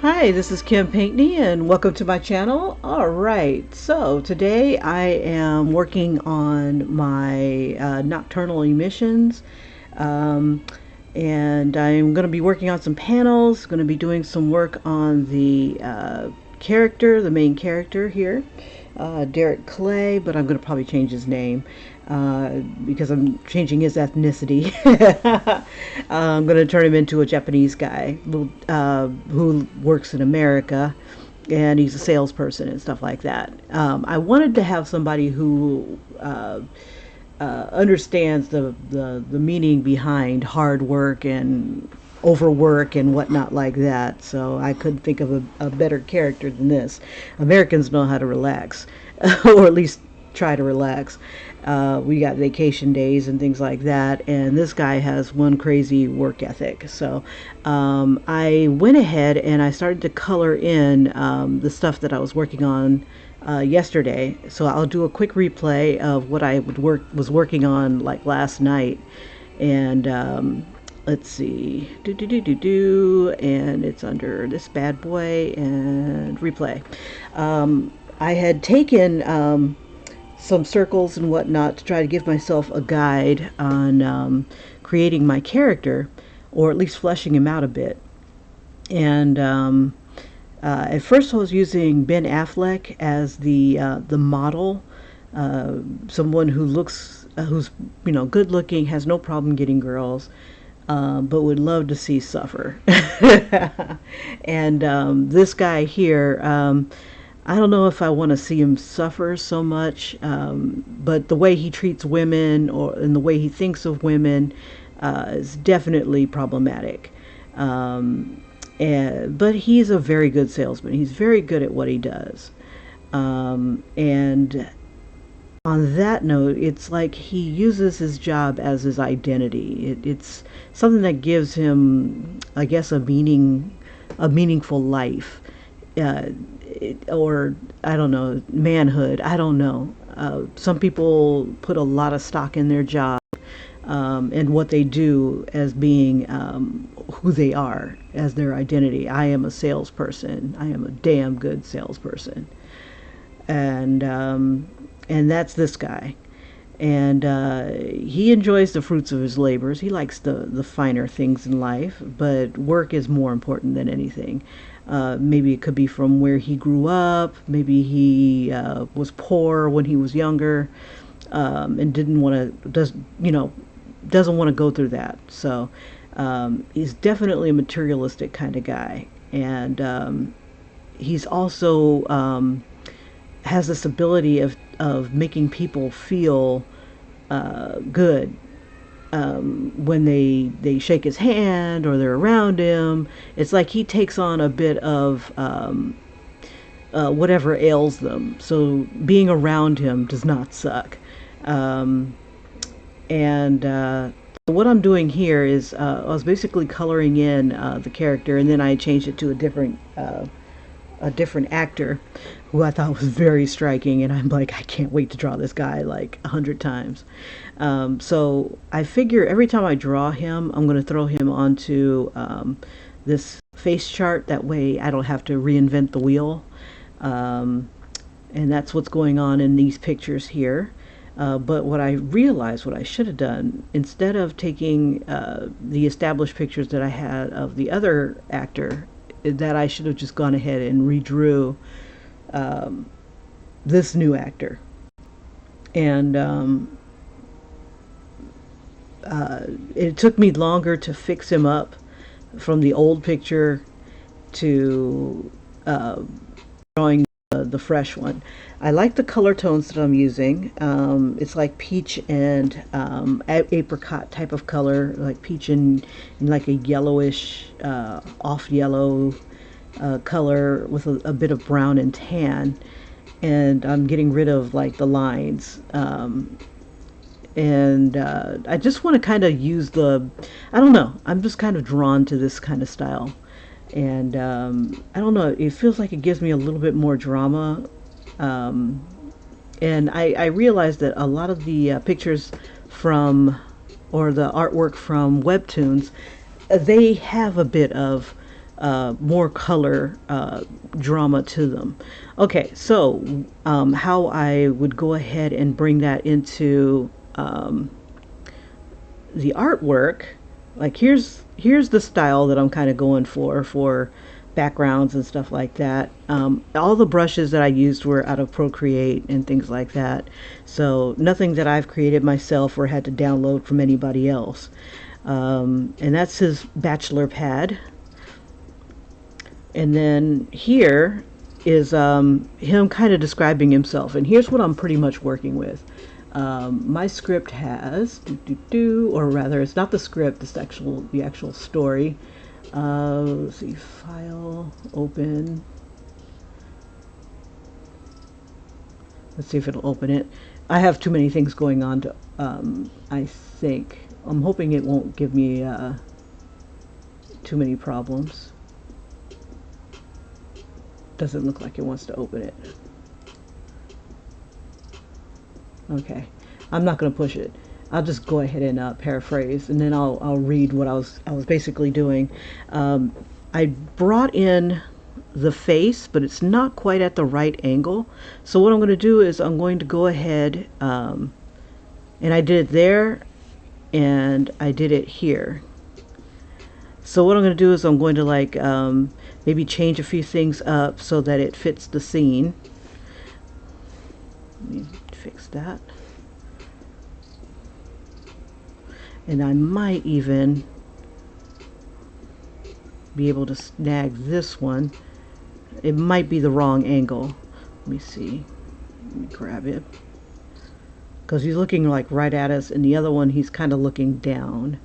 Hi, this is Kim Pinkney and welcome to my channel. Alright, so today I am working on my Nocturnal Emissions um, and I'm going to be working on some panels, going to be doing some work on the the main character here, Derek Clay, but I'm going to probably change his name because I'm changing his ethnicity. I'm going to turn him into a Japanese guy who works in America, and he's a salesperson and stuff like that. I wanted to have somebody who understands the meaning behind hard work and overwork and whatnot like that. So I couldn't think of a better character than this. Americans know how to relax, or at least try to relax. We got vacation days and things like that, and this guy has one crazy work ethic. So I went ahead and I started to color in the stuff that I was working on yesterday. So I'll do a quick replay of what I was working on like last night, and let's see, and it's under this bad boy and replay. I had taken some circles and whatnot to try to give myself a guide on creating my character, or at least fleshing him out a bit. And at first I was using Ben Affleck as the model, someone who's good looking, has no problem getting girls, but would love to see suffer. And this guy here, I don't know if I want to see him suffer so much, but the way he treats women and the way he thinks of women is definitely problematic. But he's a very good salesman. He's very good at what he does. And on that note, it's like he uses his job as his identity. It's something that gives him, I guess, a meaningful life, or I don't know, manhood. I don't know. Some people put a lot of stock in their job and what they do as being who they are, as their identity. I am a salesperson. I am a damn good salesperson, and that's this guy. And he enjoys the fruits of his labors. He likes the finer things in life, but work is more important than anything. Maybe it could be from where he grew up. Maybe he was poor when he was younger, and doesn't want to go through that. So he's definitely a materialistic kind of guy, and he's also has this ability of making people feel good when they shake his hand or they're around him. It's like he takes on a bit of whatever ails them. So being around him does not suck. And what I'm doing here is I was basically coloring in the character, and then I changed it to a different actor who I thought was very striking, and I'm like, I can't wait to draw this guy like 100 times. So I figure every time I draw him, I'm going to throw him onto this face chart. That way I don't have to reinvent the wheel. And that's what's going on in these pictures here. But what I realized, what I should have done, instead of taking the established pictures that I had of the other actor, that I should have just gone ahead and redrew this new actor. And it took me longer to fix him up from the old picture to drawing the fresh one. I like the color tones that I'm using. It's like peach and apricot type of color, like peach and like a yellowish, off yellow color with a bit of brown and tan. And I'm getting rid of like the lines. And I just want to kind of use I don't know, I'm just kind of drawn to this kind of style. And I don't know, it feels like it gives me a little bit more drama. And I realized that a lot of the pictures or the artwork from webtoons, they have a bit of more color drama to them. Okay, so how I would go ahead and bring that into the artwork, like here's the style that I'm kind of going for backgrounds and stuff like that. All the brushes that I used were out of Procreate and things like that, so nothing that I've created myself or had to download from anybody else. And that's his bachelor pad. And then here is him kind of describing himself, and here's what I'm pretty much working with. My script has, or rather, it's not the script, it's the actual story. Let's see, file, open. Let's see if it'll open it. I have too many things going on to, I think. I'm hoping it won't give me too many problems. Doesn't look like it wants to open it. Okay, I'm not going to push it. I'll just go ahead and paraphrase, and then I'll read what I was basically doing. I brought in the face, but it's not quite at the right angle. So what I'm going to do is I'm going to go ahead, and I did it there, and I did it here. So what I'm going to do is I'm going to like maybe change a few things up so that it fits the scene. Let me fix that. And I might even be able to snag this one. It might be the wrong angle. Let me see. Let me grab it. Because he's looking like right at us, and the other one he's kind of looking down.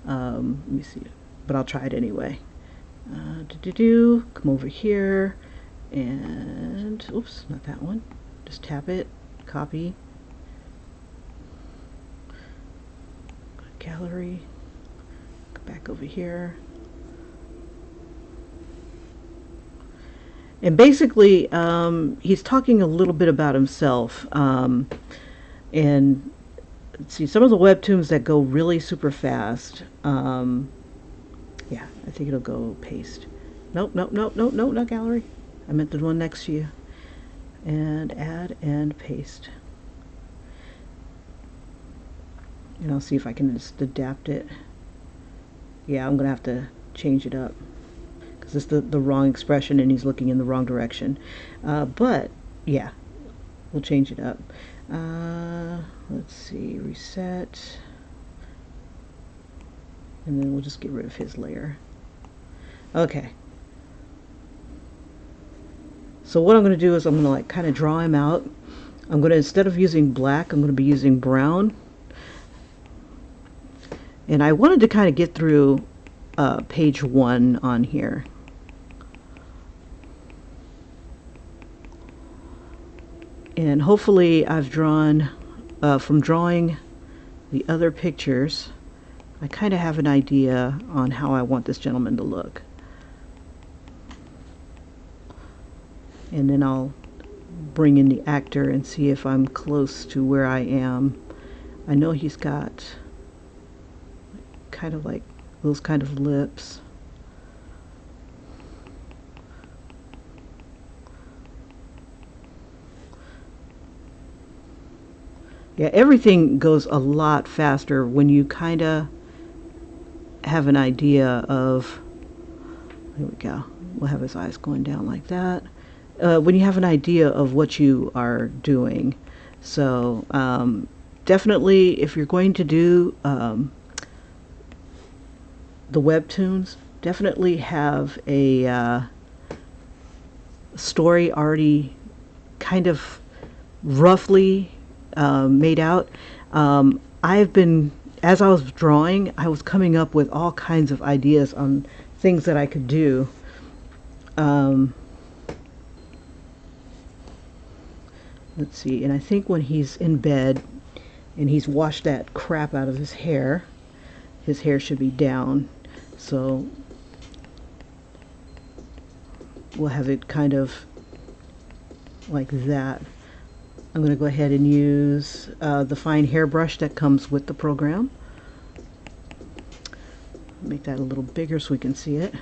Let me see. But I'll try it anyway. Come over here, and oops, not that one. Just tap it, copy, gallery, go back over here, and basically he's talking a little bit about himself. And let's see, some of the webtoons that go really super fast. Yeah, I think it'll go paste. Nope, not gallery. I meant the one next to you. And add and paste. And I'll see if I can just adapt it. Yeah, I'm gonna have to change it up because it's the wrong expression and he's looking in the wrong direction. But yeah, we'll change it up. Let's see, reset. And then we'll just get rid of his layer. Okay. So what I'm going to do is I'm going to like kind of draw him out. I'm going to, instead of using black, I'm going to be using brown. And I wanted to kind of get through page 1 on here. And hopefully I've drawn, from drawing the other pictures, I kind of have an idea on how I want this gentleman to look. And then I'll bring in the actor and see if I'm close to where I am. I know he's got kind of like those kind of lips. Yeah, everything goes a lot faster when you kind of have an idea of, there we go, we'll have his eyes going down like that. When you have an idea of what you are doing. So definitely if you're going to do the webtoons, definitely have a story already kind of roughly made out. I've been, as I was drawing, I was coming up with all kinds of ideas on things that I could do. Let's see, and I think when he's in bed and he's washed that crap out of his hair should be down. So we'll have it kind of like that. I'm going to go ahead and use the fine hairbrush that comes with the program. Make that a little bigger so we can see it.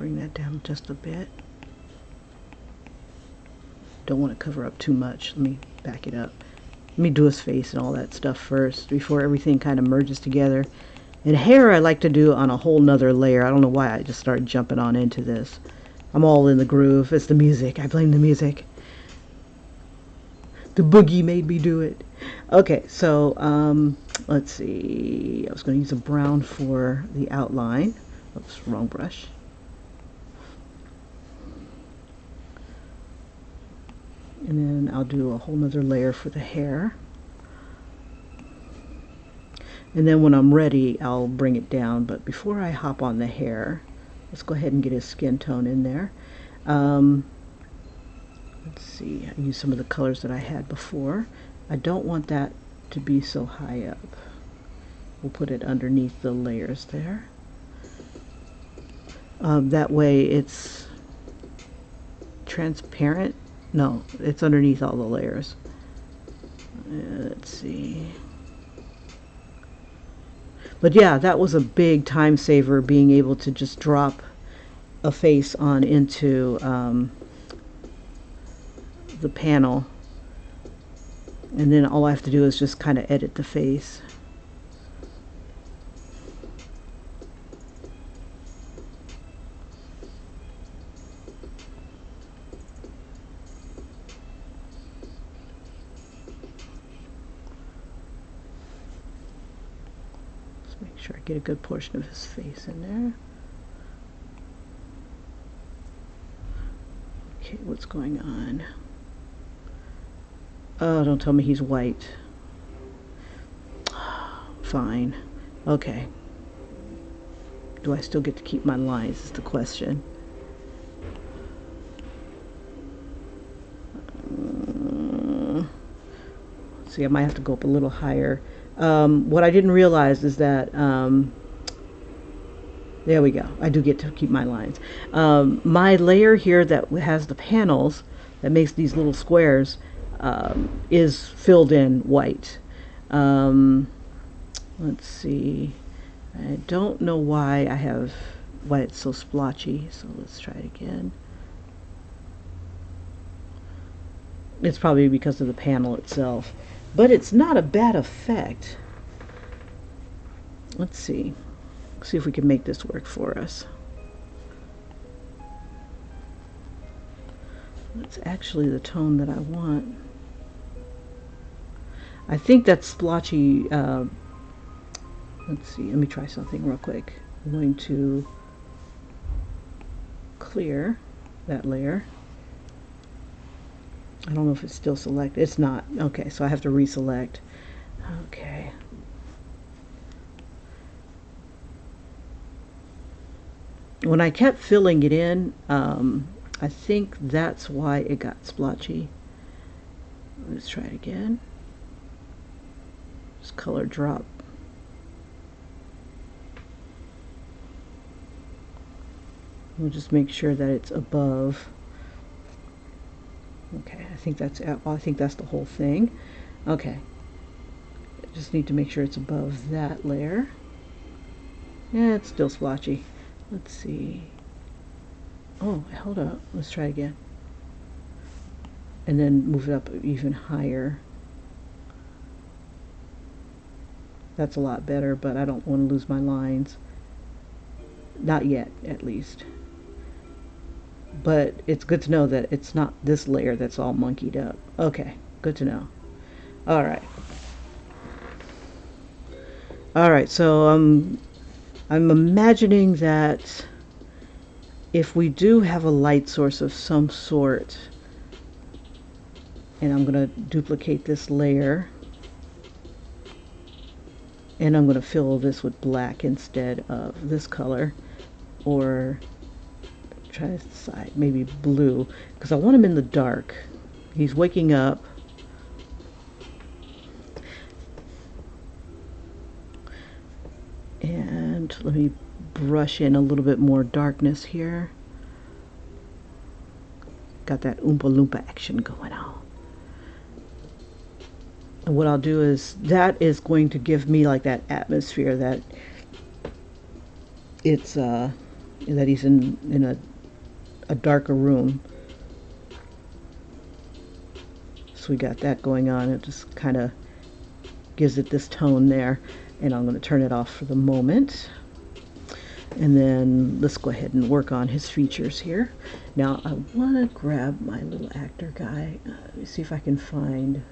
bring that down just a bit. Don't want to cover up too much. Let me back it up. Let me do his face and all that stuff first before everything kind of merges together. And hair I like to do on a whole nother layer. I don't know why I just started jumping on into this. I'm all in the groove. It's the music. I blame the music. The boogie made me do it. Okay, so let's see. I was going to use a brown for the outline. Oops, wrong brush. And then I'll do a whole nother layer for the hair. And then when I'm ready, I'll bring it down. But before I hop on the hair, let's go ahead and get his skin tone in there. Let's see, I used some of the colors that I had before. I don't want that to be so high up. We'll put it underneath the layers there. That way it's transparent. No, it's underneath all the layers. Let's see. But yeah, that was a big time saver, being able to just drop a face on into the panel. And then all I have to do is just kind of edit the face. Make sure I get a good portion of his face in there. Okay, what's going on? Oh, don't tell me he's white. Fine. Okay. Do I still get to keep my lines is the question. See, I might have to go up a little higher. What I didn't realize is that, there we go. I do get to keep my lines. My layer here that has the panels that makes these little squares is filled in white. Let's see. I don't know why it's so splotchy. So let's try it again. It's probably because of the panel itself. But it's not a bad effect. Let's see. See if we can make this work for us. That's actually the tone that I want. I think that splotchy, let's see, let me try something real quick. I'm going to clear that layer. I don't know if it's still selected. It's not. Okay, so I have to reselect. Okay. When I kept filling it in, I think that's why it got splotchy. Let's try it again. Just color drop. We'll just make sure that it's above. Okay, I think that's the whole thing. Okay, just need to make sure it's above that layer. Yeah, it's still splotchy. Let's see. Oh, hold up. Let's try again. And then move it up even higher. That's a lot better, but I don't want to lose my lines. Not yet, at least. But it's good to know that it's not this layer that's all monkeyed up. Okay, good to know. All right. All right, so I'm imagining that if we do have a light source of some sort, and I'm going to duplicate this layer, and I'm going to fill this with black instead of this color, or try to decide, maybe blue, because I want him in the dark. He's waking up. And let me brush in a little bit more darkness here. Got that Oompa Loompa action going on. And what I'll do is, that is going to give me like that atmosphere that it's that he's in a darker room. So we got that going on. It just kind of gives it this tone there. And I'm going to turn it off for the moment. And then let's go ahead and work on his features here. Now I want to grab my little actor guy. Let me see if I can find...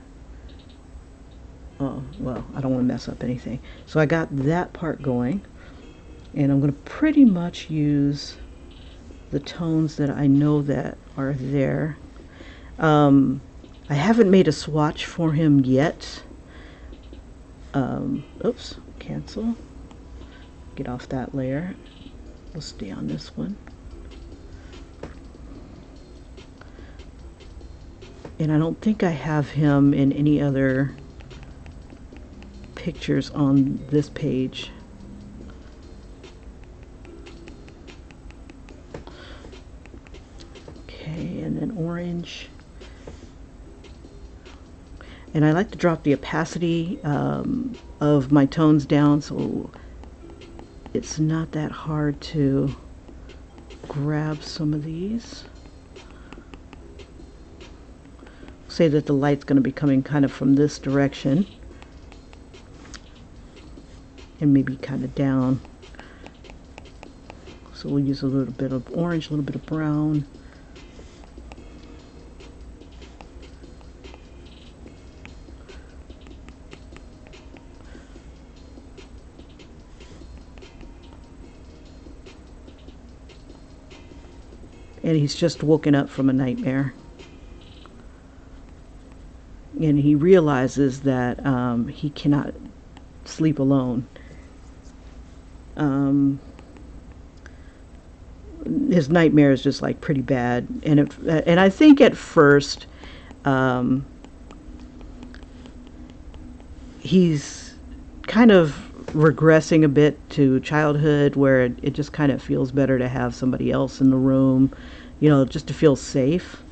Oh, well, I don't want to mess up anything. So I got that part going. And I'm going to pretty much use the tones that I know that are there. I haven't made a swatch for him yet. Oops, cancel. Get off that layer. We'll stay on this one. And I don't think I have him in any other pictures on this page. Okay, and then orange. And I like to drop the opacity of my tones down so it's not that hard to grab some of these. Say that the light's going to be coming kind of from this direction and maybe kind of down. So we'll use a little bit of orange, a little bit of brown. And he's just woken up from a nightmare. And he realizes that he cannot sleep alone. His nightmare is just like pretty bad. And I think at first he's kind of regressing a bit to childhood, where it just kind of feels better to have somebody else in the room, you know, just to feel safe.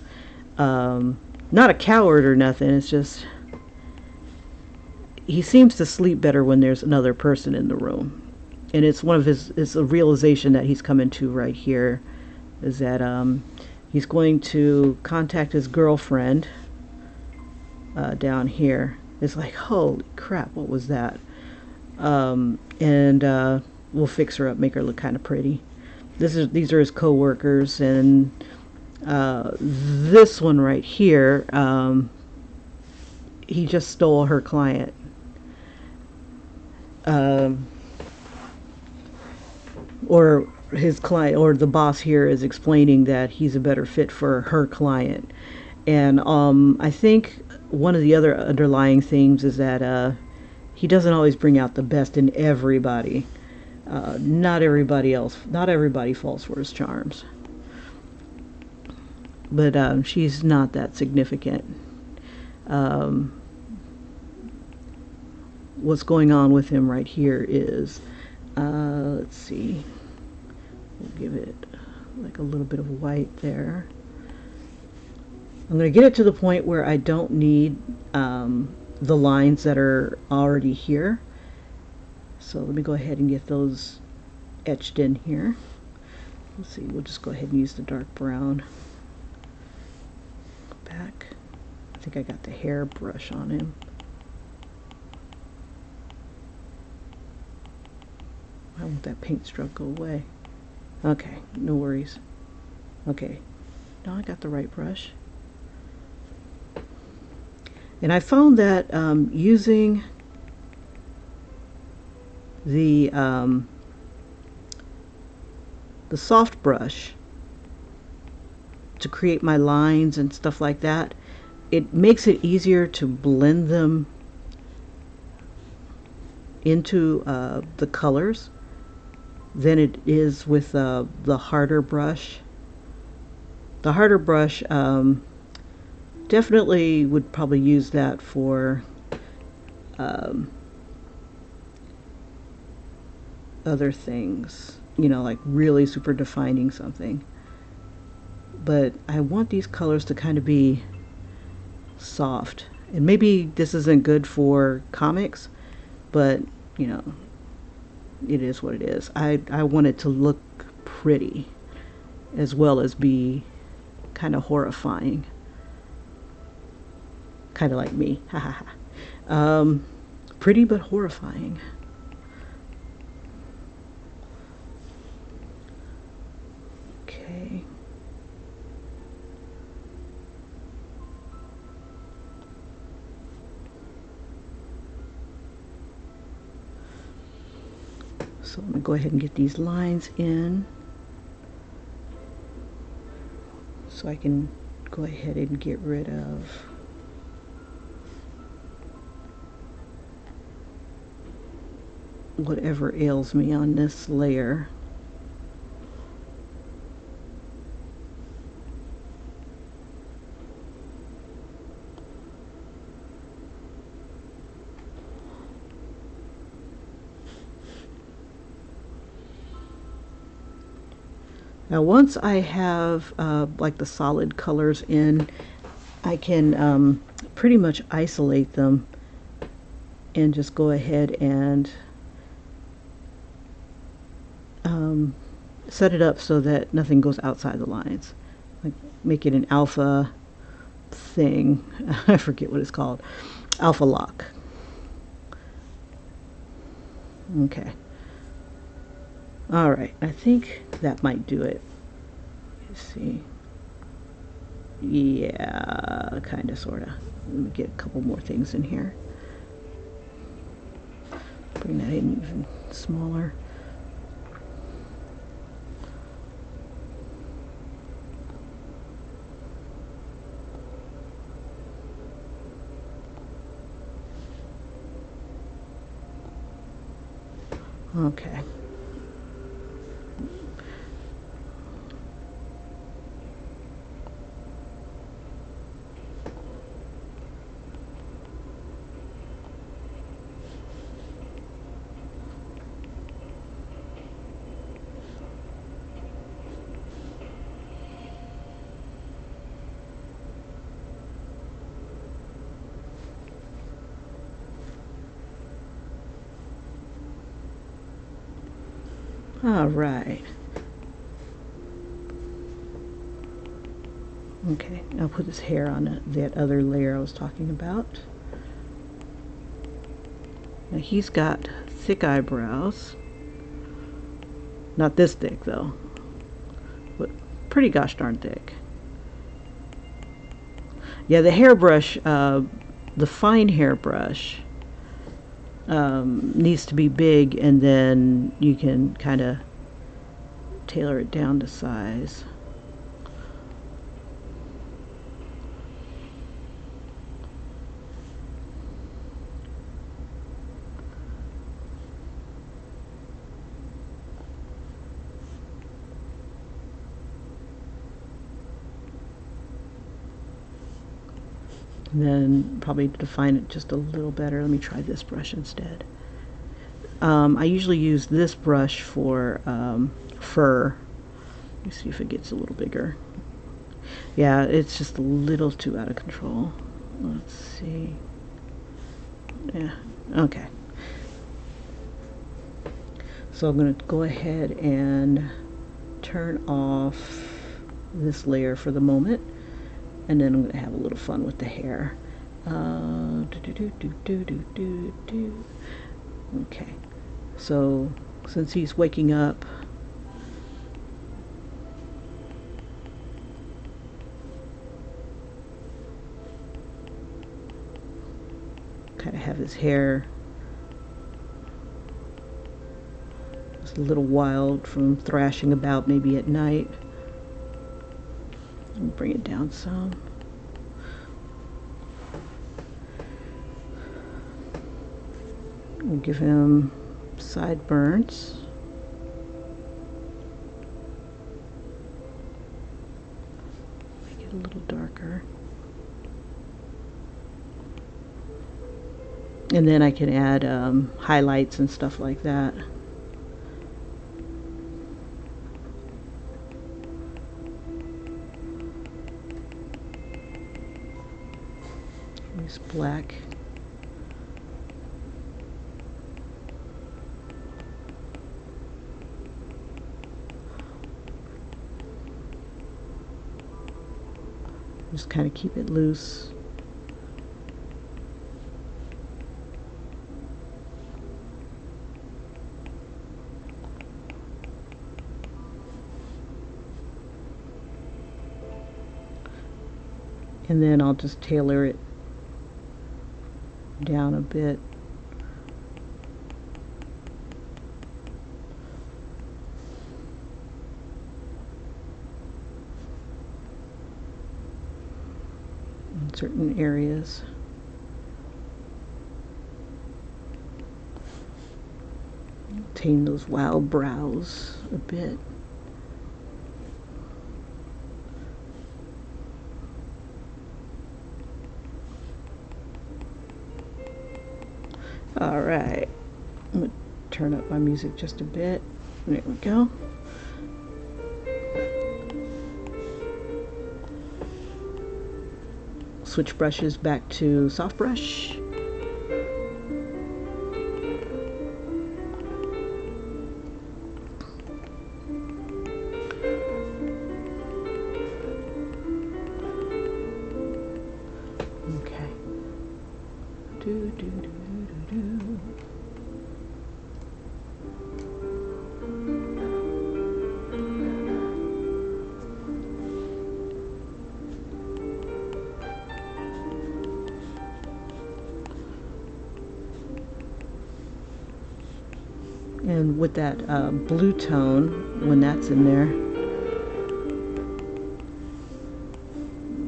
Not a coward or nothing, it's just he seems to sleep better when there's another person in the room. And it's it's a realization that he's coming to right here, is that he's going to contact his girlfriend down here. It's like, holy crap, what was that? And we'll fix her up, make her look kind of pretty. These are his co-workers, and this one right here, he just stole her client. Or his client, or the boss here is explaining that he's a better fit for her client. And I think one of the other underlying themes is that he doesn't always bring out the best in everybody. Not everybody falls for his charms. But she's not that significant. What's going on with him right here is, let's see, we'll give it like a little bit of white there. I'm going to get it to the point where I don't need the lines that are already here. So let me go ahead and get those etched in here. Let's see, we'll just go ahead and use the dark brown. Go back. I think I got the hair brush on him. Why won't that paint stroke go away? Okay, no worries. Okay, now I got the right brush. And I found that using the soft brush to create my lines and stuff like that, it makes it easier to blend them into the colors than it is with the harder brush. The harder brush, definitely would probably use that for other things, you know, like really super defining something. But I want these colors to kind of be soft. And maybe this isn't good for comics, but you know, it is what it is. I want it to look pretty as well as be kind of horrifying. Kind of like me. Ha ha ha. Pretty but horrifying. Okay. So I'm going to go ahead and get these lines in so I can go ahead and get rid of whatever ails me on this layer. Now once I have like the solid colors in, I can pretty much isolate them and just go ahead and set it up so that nothing goes outside the lines. Like make it an alpha thing. I forget what it's called. Alpha lock. Okay. All right, I think that might do it. Let's see. Yeah, kind of, sort of. Let me get a couple more things in here. Bring that in even smaller. Okay. All right. Okay, I'll put his hair on that other layer I was talking about. Now he's got thick eyebrows. Not this thick though, but pretty gosh darn thick. Yeah, the hairbrush, the fine hairbrush, needs to be big, and then you can kind of tailor it down to size. And then probably define it just a little better. Let me try this brush instead. I usually use this brush for fur. Let me see if it gets a little bigger. Yeah, it's just a little too out of control. Let's see. Yeah, okay. So I'm going to go ahead and turn off this layer for the moment, and then I'm going to have a little fun with the hair. Okay, so since he's waking up, kind of have his hair just a little wild from thrashing about maybe at night. And bring it down some. We'll give him sideburns. Make it a little darker. And then I can add highlights and stuff like that. Use black. Just kind of keep it loose. And then I'll just tailor it down a bit. In certain areas. Tame those wild brows a bit. All right, I'm gonna turn up my music just a bit. There we go. Switch brushes back to soft brush. Okay. Do, do, do, do, do. And with that blue tone, when that's in there,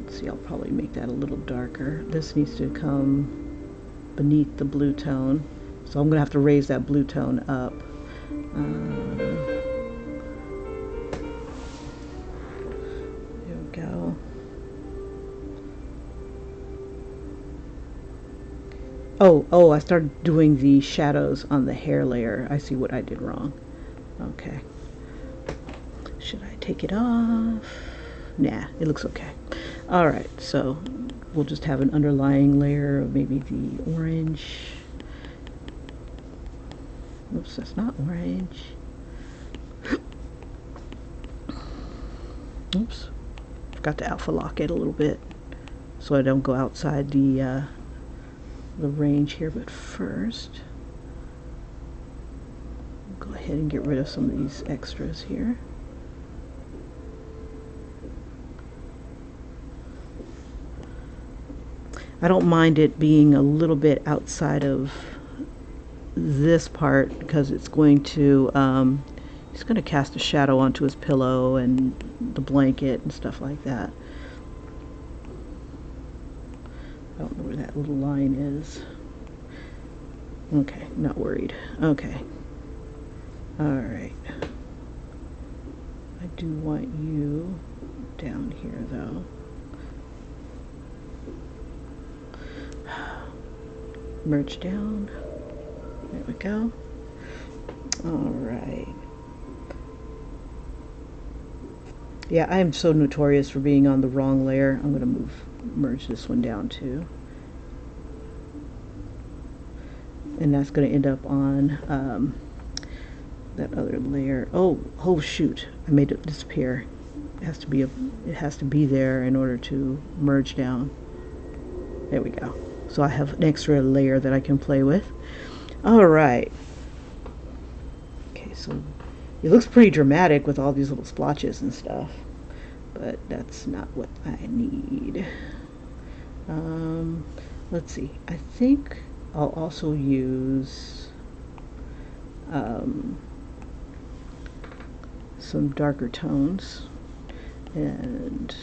let's see, I'll probably make that a little darker. This needs to come beneath the blue tone, so I'm gonna have to raise that blue tone up. There we go. Oh, I started doing the shadows on the hair layer. I see what I did wrong. Okay. Should I take it off? Nah, it looks okay. Alright, so we'll just have an underlying layer of maybe the orange. Oops, that's not orange. Oops. Forgot to alpha lock it a little bit so I don't go outside the range here, but first go ahead and get rid of some of these extras here. I don't mind it being a little bit outside of this part because it's going to he's going to cast a shadow onto his pillow and the blanket and stuff like that. I don't know where that little line is. Okay, not worried. Okay. Alright. I do want you down here though. Merge down. There we go. Alright. Yeah, I am so notorious for being on the wrong layer. I'm going to merge this one down too. And that's going to end up on that other layer. Oh shoot. I made it disappear. It has to be there in order to merge down. There we go. So I have an extra layer that I can play with. Alright. Okay, so it looks pretty dramatic with all these little splotches and stuff, but that's not what I need. Let's see. I think I'll also use some darker tones and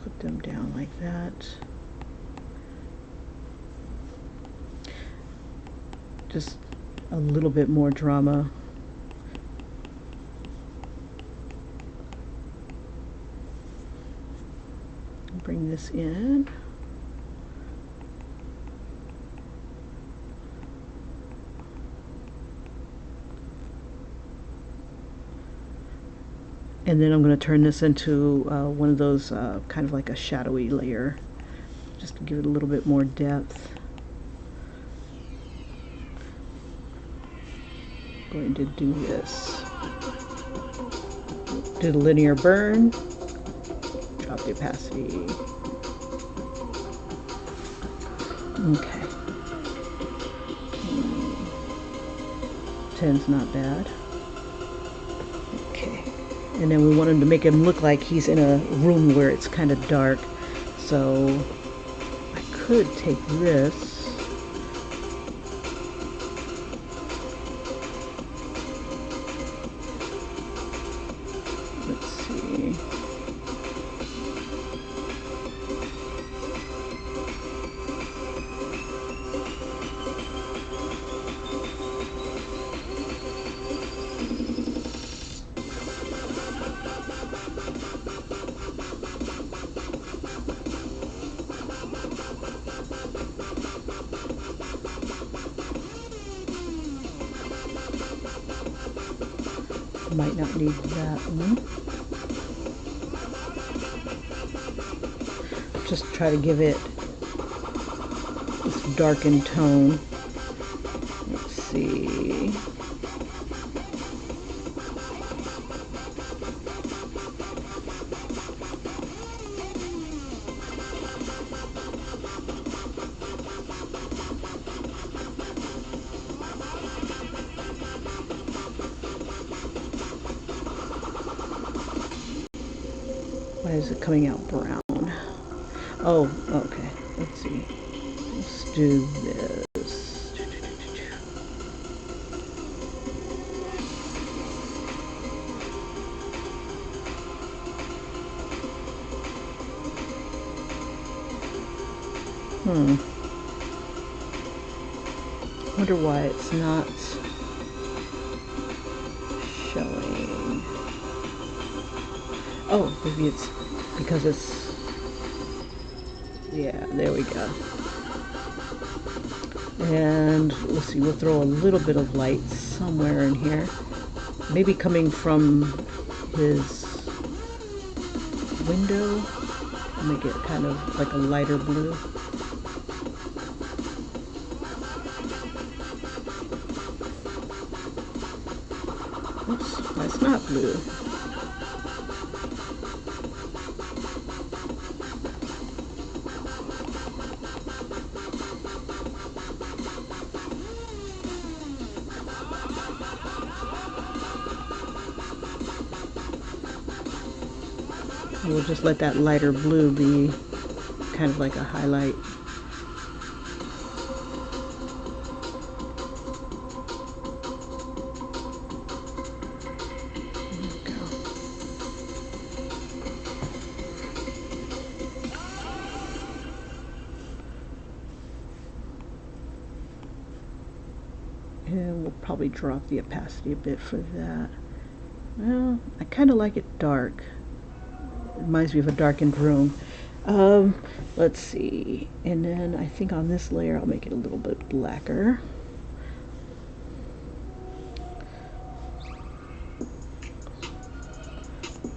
put them down like that. Just a little bit more drama. Bring this in. And then I'm going to turn this into one of those kind of like a shadowy layer, just to give it a little bit more depth. Going to do this. Do the linear burn, drop the opacity. Okay. 10's not bad. Okay. And then we wanted to make him look like he's in a room where it's kind of dark. So I could take this. Let's see. Might not need that one. Just try to give it this darkened tone. Let's see. Why is it coming out brown? Oh, okay. Let's see. Let's do this. Wonder why it's not showing. Oh, maybe it's because it's, yeah, there we go. And let's see, we'll throw a little bit of light somewhere in here. Maybe coming from his window. Make it kind of like a lighter blue. Oops, that's not blue. We'll just let that lighter blue be kind of like a highlight. There we go. And we'll probably drop the opacity a bit for that. Well, I kind of like it dark. Reminds me of a darkened room. Let's see. And then I think on this layer I'll make it a little bit blacker.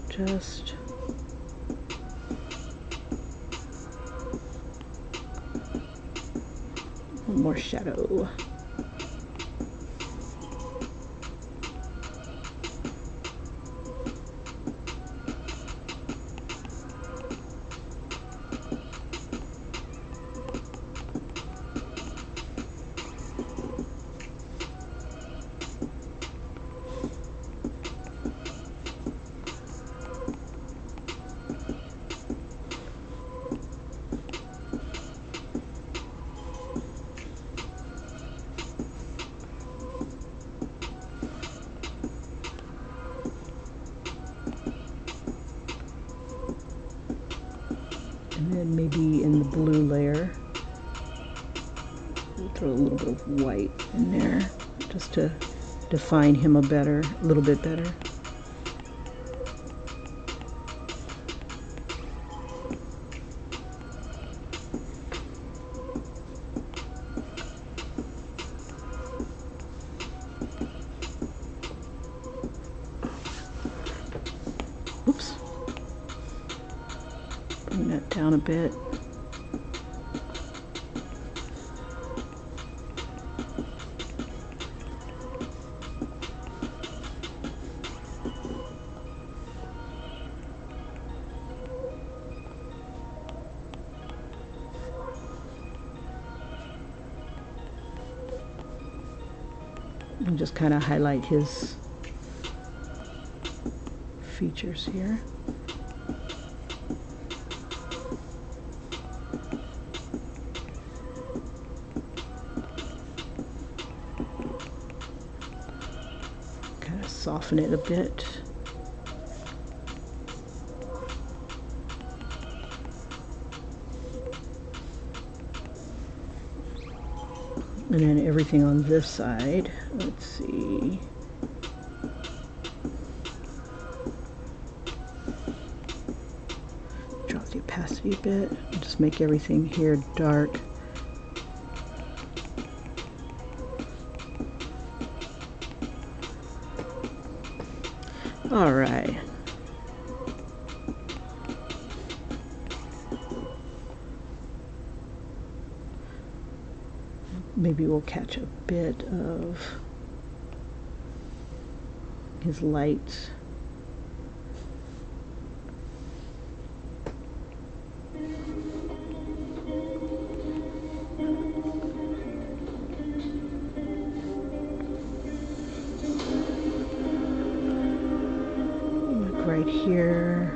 Just one more shadow. And then maybe in the blue layer, we'll throw a little bit of white in there just to define him a little bit better. Oops. Bring that down a bit. And just kind of highlight his features here. Kind of soften it a bit. And then everything on this side, let's see. Drop the opacity a bit, and just make everything here dark. All right. Maybe we'll catch a bit of his light. Like right here.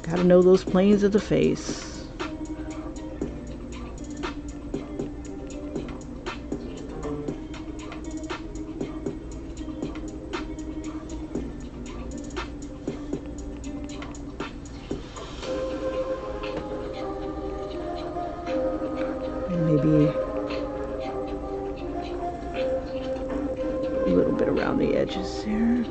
Gotta know those planes of the face. Maybe a little bit around the edges here.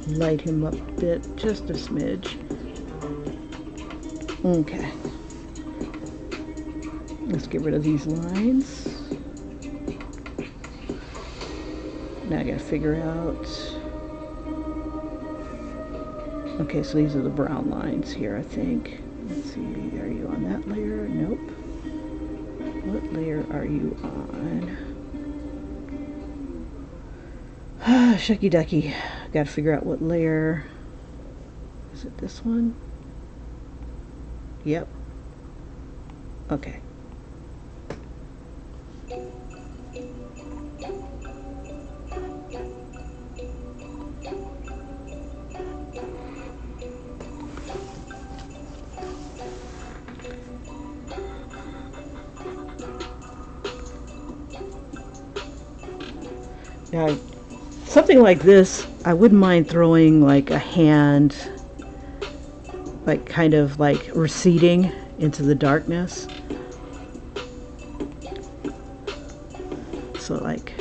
Light him up a bit, just a smidge. Okay. Let's get rid of these lines. Now I gotta figure out. Okay, so these are the brown lines here, I think. Let's see, are you on that layer? Nope. What layer are you on? Shucky ducky. Gotta figure out what layer. Is it this one? Yep. Okay. Now, something like this, I wouldn't mind throwing like a hand, like kind of like receding into the darkness. So like,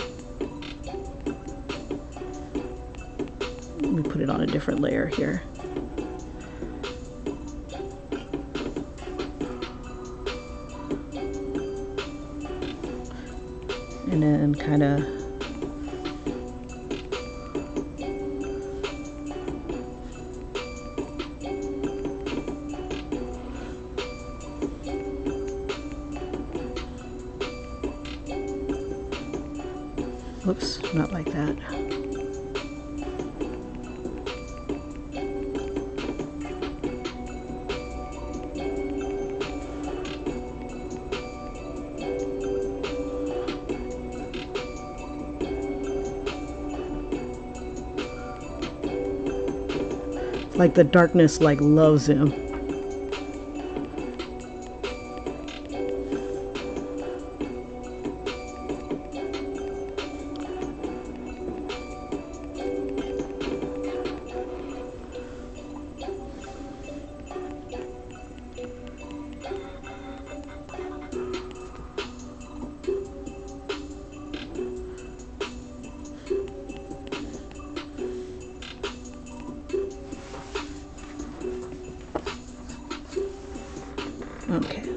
let me put it on a different layer here. And then kind of whoops, not like that. Like the darkness like loves him.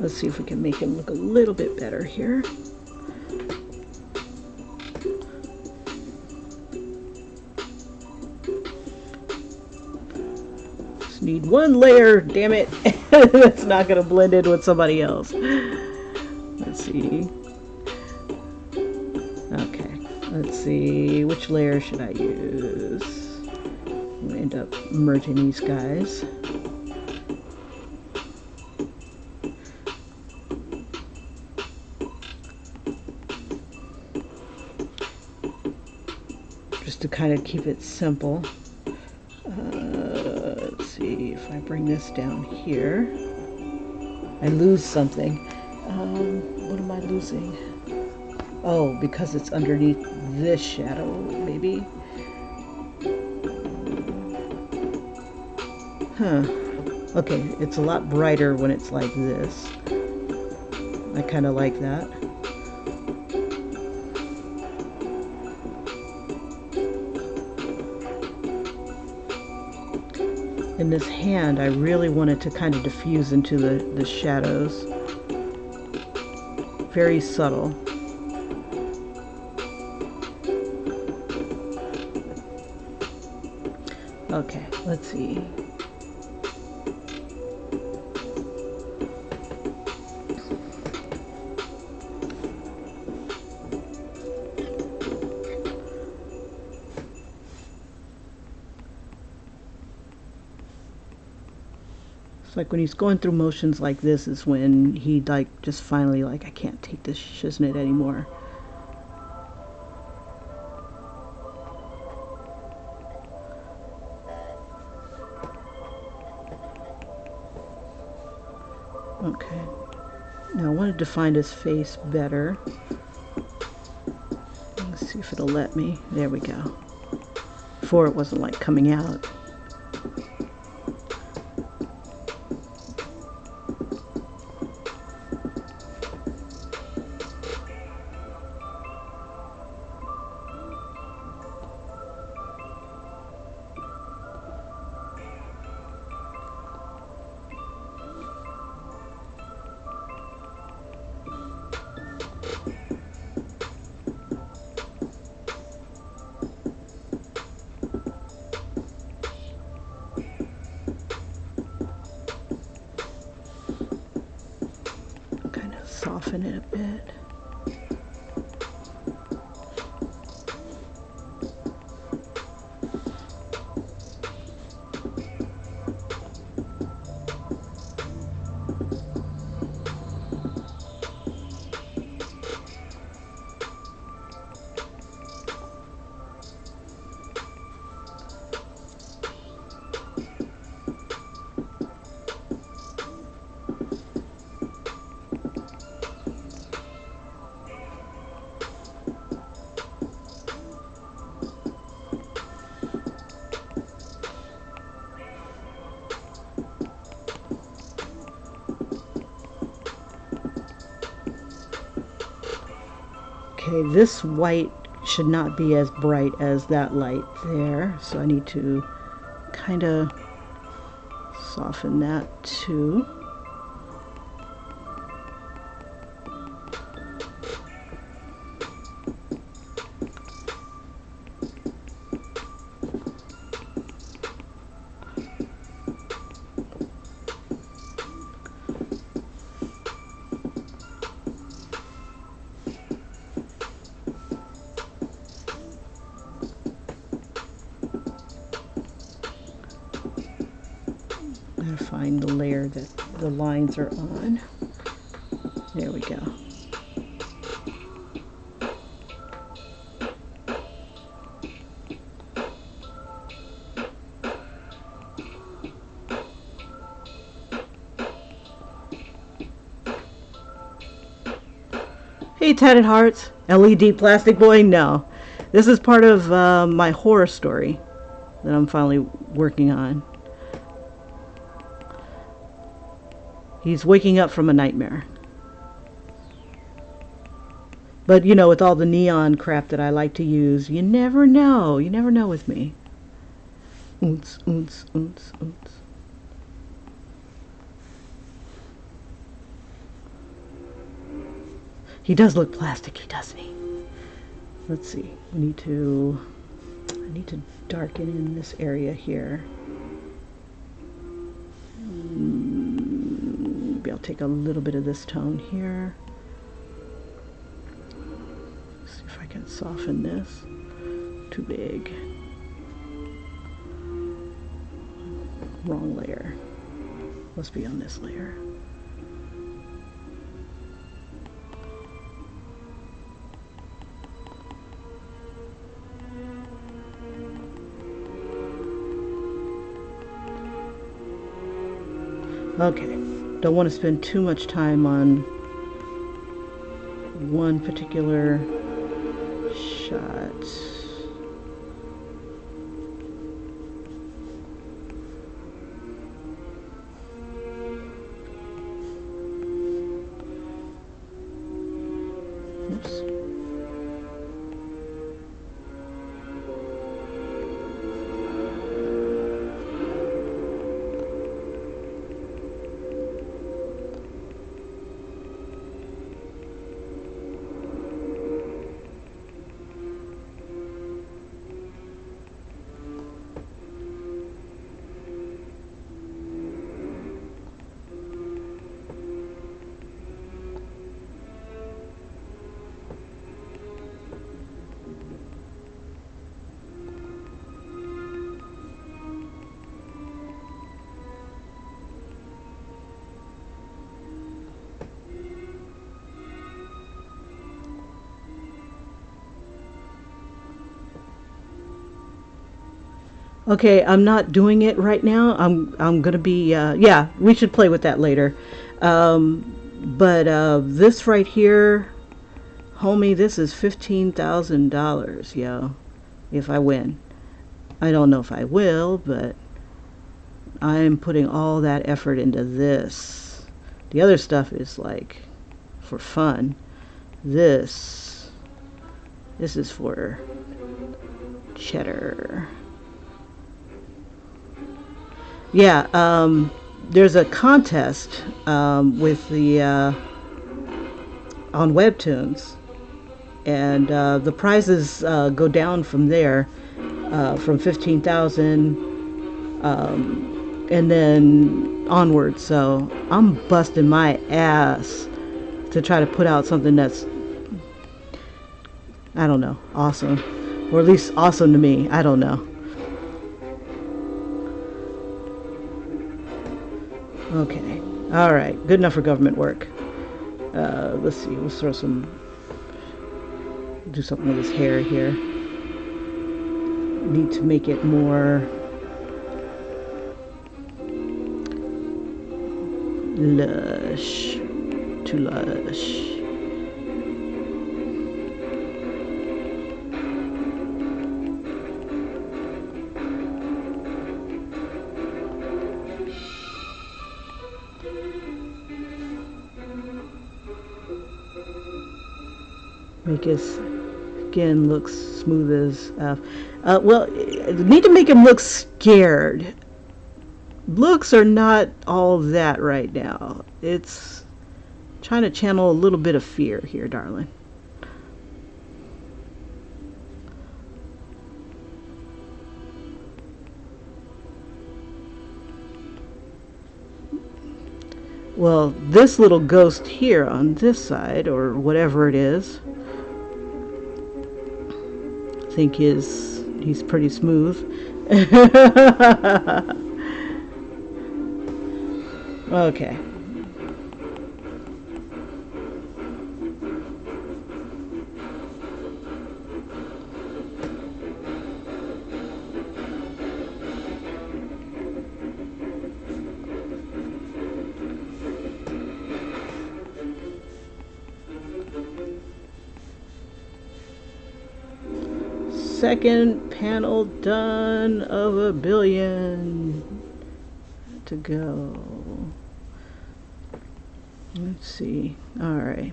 Let's see if we can make him look a little bit better here. Just need one layer, damn it. That's not going to blend in with somebody else. Let's see. Okay, let's see. Which layer should I use? I'm going to end up merging these guys. Just to kind of keep it simple. Let's see if I bring this down here. I lose something. What am I losing? Oh, because it's underneath this shadow, maybe? Huh. Okay, it's a lot brighter when it's like this. I kind of like that. In this hand, I really wanted to kind of diffuse into the shadows. Very subtle. Okay, let's see. Like when he's going through motions like this is when he like just finally like, I can't take this shiznit anymore. Okay, now I want to define his face better. Let's see if it'll let me. There we go. Before it wasn't like coming out. Soften it a bit. Okay, this white should not be as bright as that light there, so I need to kind of soften that too. Find the layer that the lines are on. There we go. Hey, Tatted Hearts, LED Plastic Boy. No, this is part of my horror story that I'm finally working on. He's waking up from a nightmare. But, you know, with all the neon crap that I like to use, you never know. You never know with me. Oonce, oonce, oonce, oonce. He does look plasticky, doesn't he? Let's see. I need to darken in this area here. Maybe I'll take a little bit of this tone here. See if I can soften this. Too big. Wrong layer. Must be on this layer. Okay, don't want to spend too much time on one particular shot. Oops. Okay, I'm not doing it right now. I'm gonna be yeah, we should play with that later. But this right here, homie, this is $15,000, yo. If I win, I don't know if I will, but I'm putting all that effort into this. The other stuff is like for fun. This is for cheddar. Yeah, there's a contest with the on Webtoons, and the prizes go down from there, from 15,000, and then onward. So I'm busting my ass to try to put out something that's, I don't know, awesome, or at least awesome to me. I don't know. Okay, all right, good enough for government work. Let's see, we'll throw do something with his hair here. Need to make it more lush, too lush. Make his skin look smooth as well, need to make him look scared. Looks are not all that right now. It's trying to channel a little bit of fear here, darling. Well, this little ghost here on this side, or whatever it is, I think he's pretty smooth. Okay. Second panel done of 1 billion to go. Let's see. All right.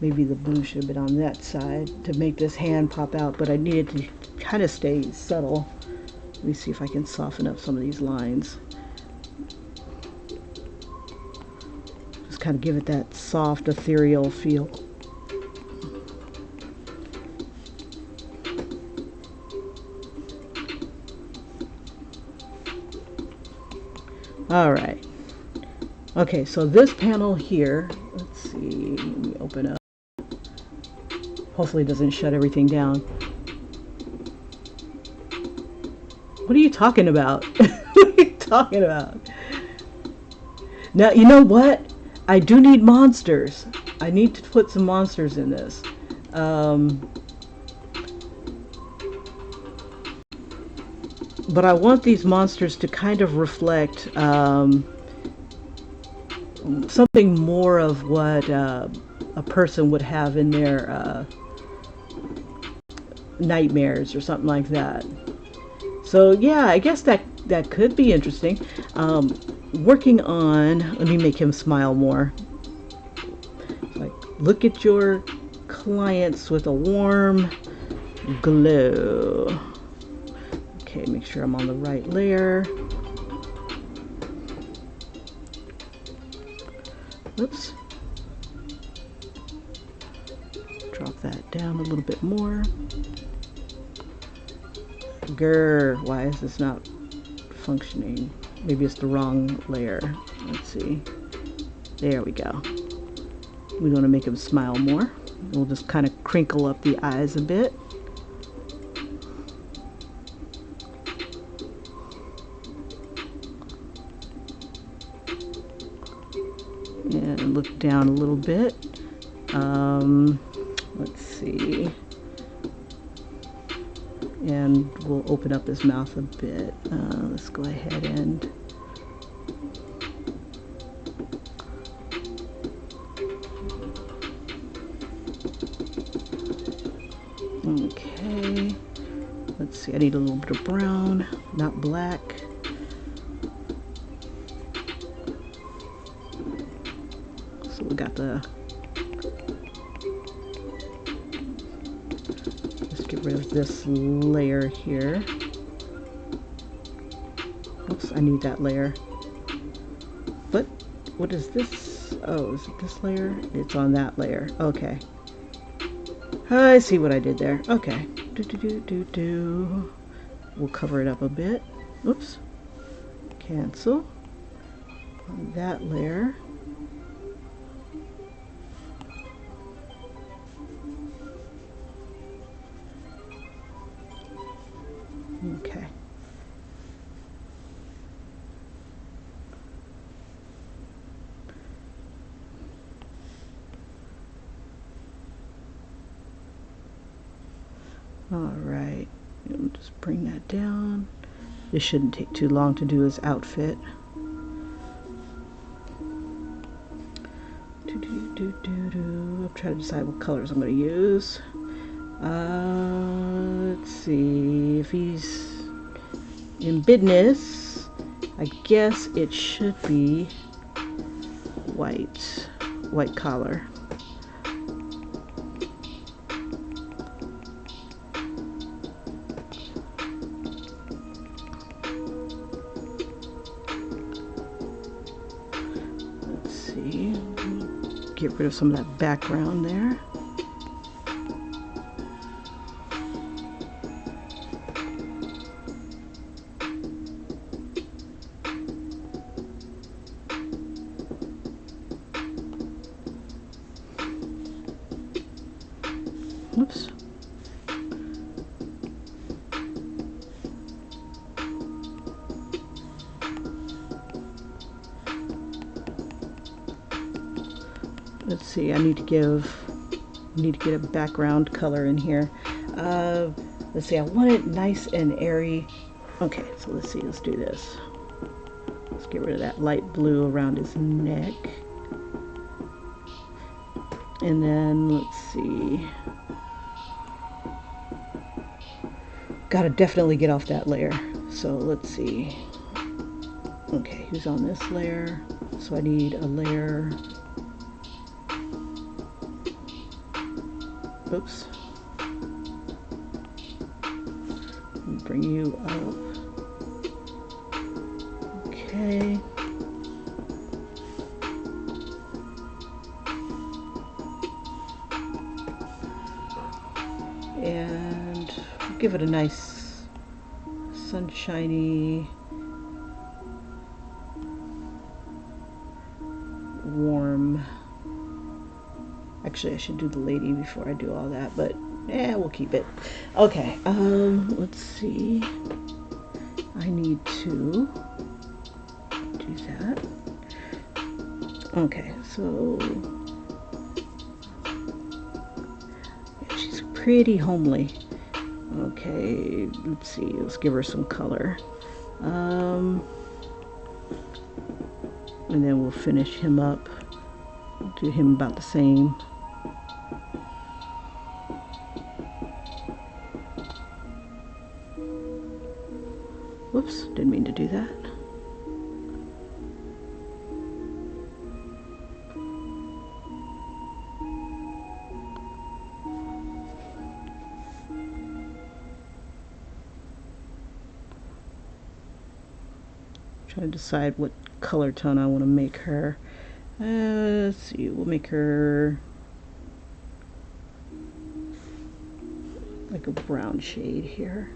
Maybe the blue should have been on that side to make this hand pop out, but I needed to kind of stay subtle. Let me see if I can soften up some of these lines. just kind of give it that soft, ethereal feel. All right. Okay, so this panel here, let's see, let me open up. Hopefully it doesn't shut everything down. What are you talking about? What are you talking about? Now, you know what? I do need monsters. I need to put some monsters in this. But I want these monsters to kind of reflect something more of what a person would have in their nightmares or something like that. So yeah, I guess that could be interesting. Working on, let me make him smile more. Like, look at your clients with a warm glow. Okay, make sure I'm on the right layer. Oops. Drop that down a little bit more. Grr, why is this not functioning? Maybe it's the wrong layer. Let's see. There we go. We want to make him smile more. We'll just kind of crinkle up the eyes a bit. And look down a little bit. Let's see. And we'll open up his mouth a bit. Let's go ahead and okay. Let's see, I need a little bit of brown, not black. So we got the, let's get rid of this layer here. Oops, I need that layer. But what is this? Oh, is it this layer? It's on that layer. Okay. I see what I did there. Okay. We'll cover it up a bit. Oops. Cancel. On that layer. Okay. All right, just bring that down. This shouldn't take too long to do his outfit. I'm trying to decide what colors I'm going to use. Let's see, if he's in business, I guess it should be white collar. Let's see, get rid of some of that background there. Oops. Let's see, I need to get a background color in here. Let's see, I want it nice and airy. Okay, so let's see, let's do this. Let's get rid of that light blue around his neck. And then let's see. Gotta definitely get off that layer. So let's see. Okay, who's on this layer? So I need a layer. Oops. Bring you up. Okay. and give it a nice sunshiny, warm. Actually, I should do the lady before I do all that, but yeah, we'll keep it. Okay, let's see. I need to do that. Okay, so yeah, she's pretty homely. Okay, let's see. Let's give her some color. And then we'll finish him up. Do him about the same. Whoops, didn't mean to do that. Trying to decide what color tone I want to make her. Let's see, we'll make her like a brown shade here.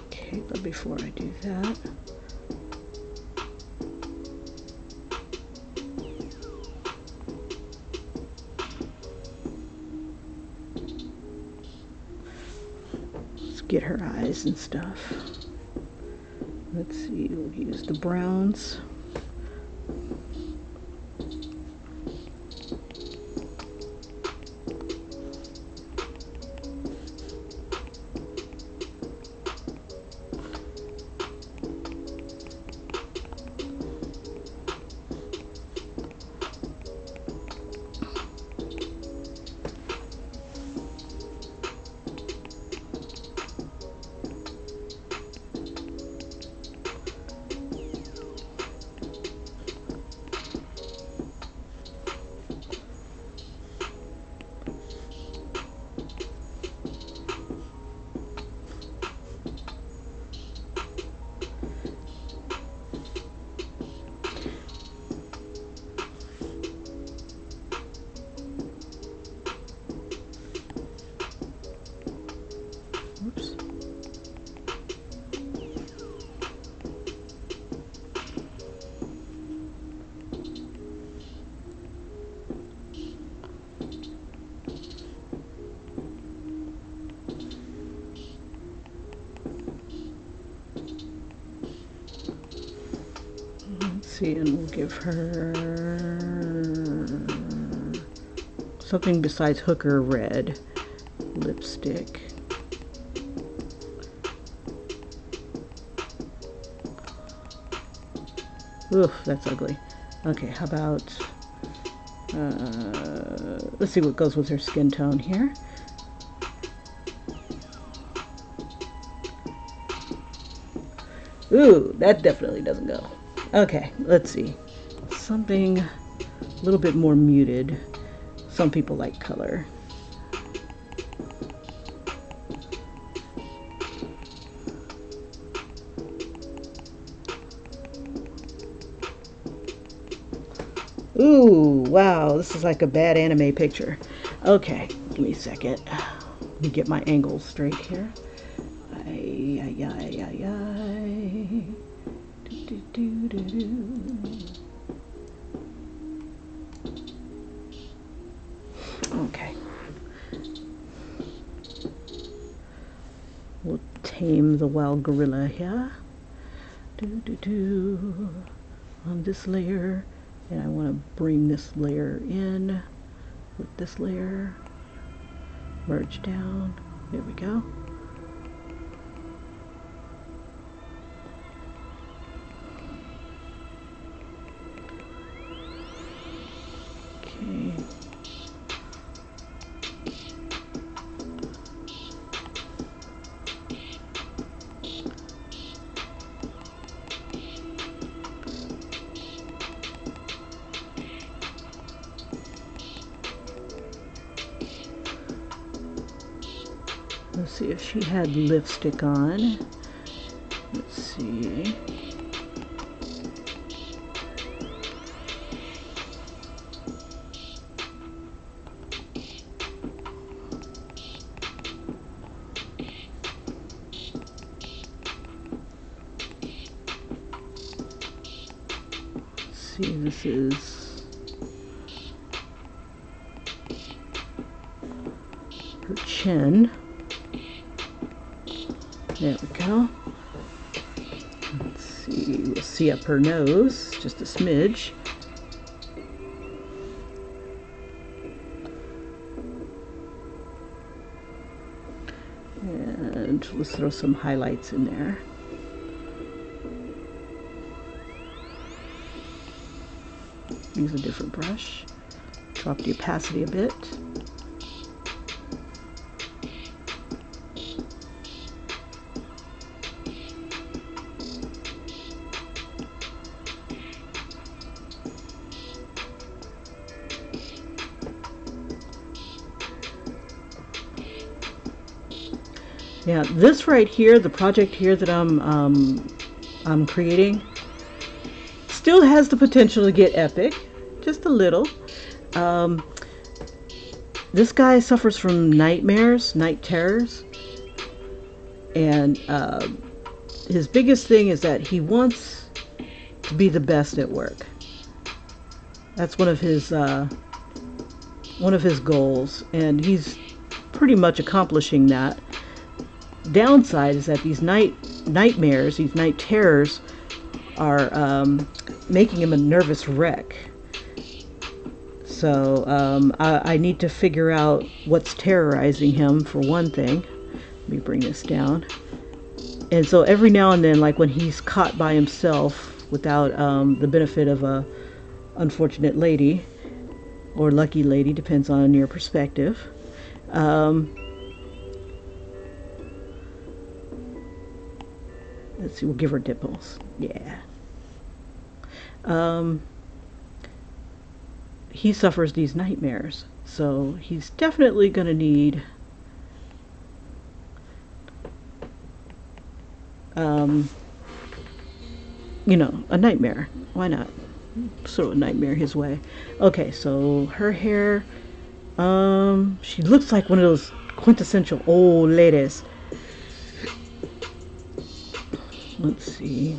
Okay, but before I do that, get her eyes and stuff. Let's see, we'll use the browns. Oops. Let's see, and we'll give her something besides Hooker Red lipstick. Oof, that's ugly. Okay, how about, let's see what goes with her skin tone here. Ooh, that definitely doesn't go. Okay, let's see. Something a little bit more muted. Some people like color. Ooh, wow, this is like a bad anime picture. Okay, give me a second. Let me get my angles straight here. Ay, ay, ay, ay, ay. Do, do, do, do, do. Okay. We'll tame the wild gorilla here. Do, do, do. On this layer. And I want to bring this layer in with this layer, merge down, there we go. Okay. Let's see if she had lipstick on. Let's see. See, this is her chin. There we go. Let's see, we'll see up her nose, just a smidge. And let's throw some highlights in there. Use a different brush. Drop the opacity a bit. Yeah, this right here, the project here that I'm creating, still has the potential to get epic, just a little. This guy suffers from nightmares, night terrors, and his biggest thing is that he wants to be the best at work. That's one of his goals, and he's pretty much accomplishing that. Downside is that these nightmares, these night terrors, are making him a nervous wreck. So I need to figure out what's terrorizing him, for one thing. Let me bring this down. And so every now and then, like when he's caught by himself without the benefit of a unfortunate lady or lucky lady, depends on your perspective. Let's see, we'll give her dimples. Yeah. He suffers these nightmares, so he's definitely going to need you know, a nightmare. Why not? Throw a nightmare his way. Okay, so her hair, she looks like one of those quintessential old ladies. Let's see.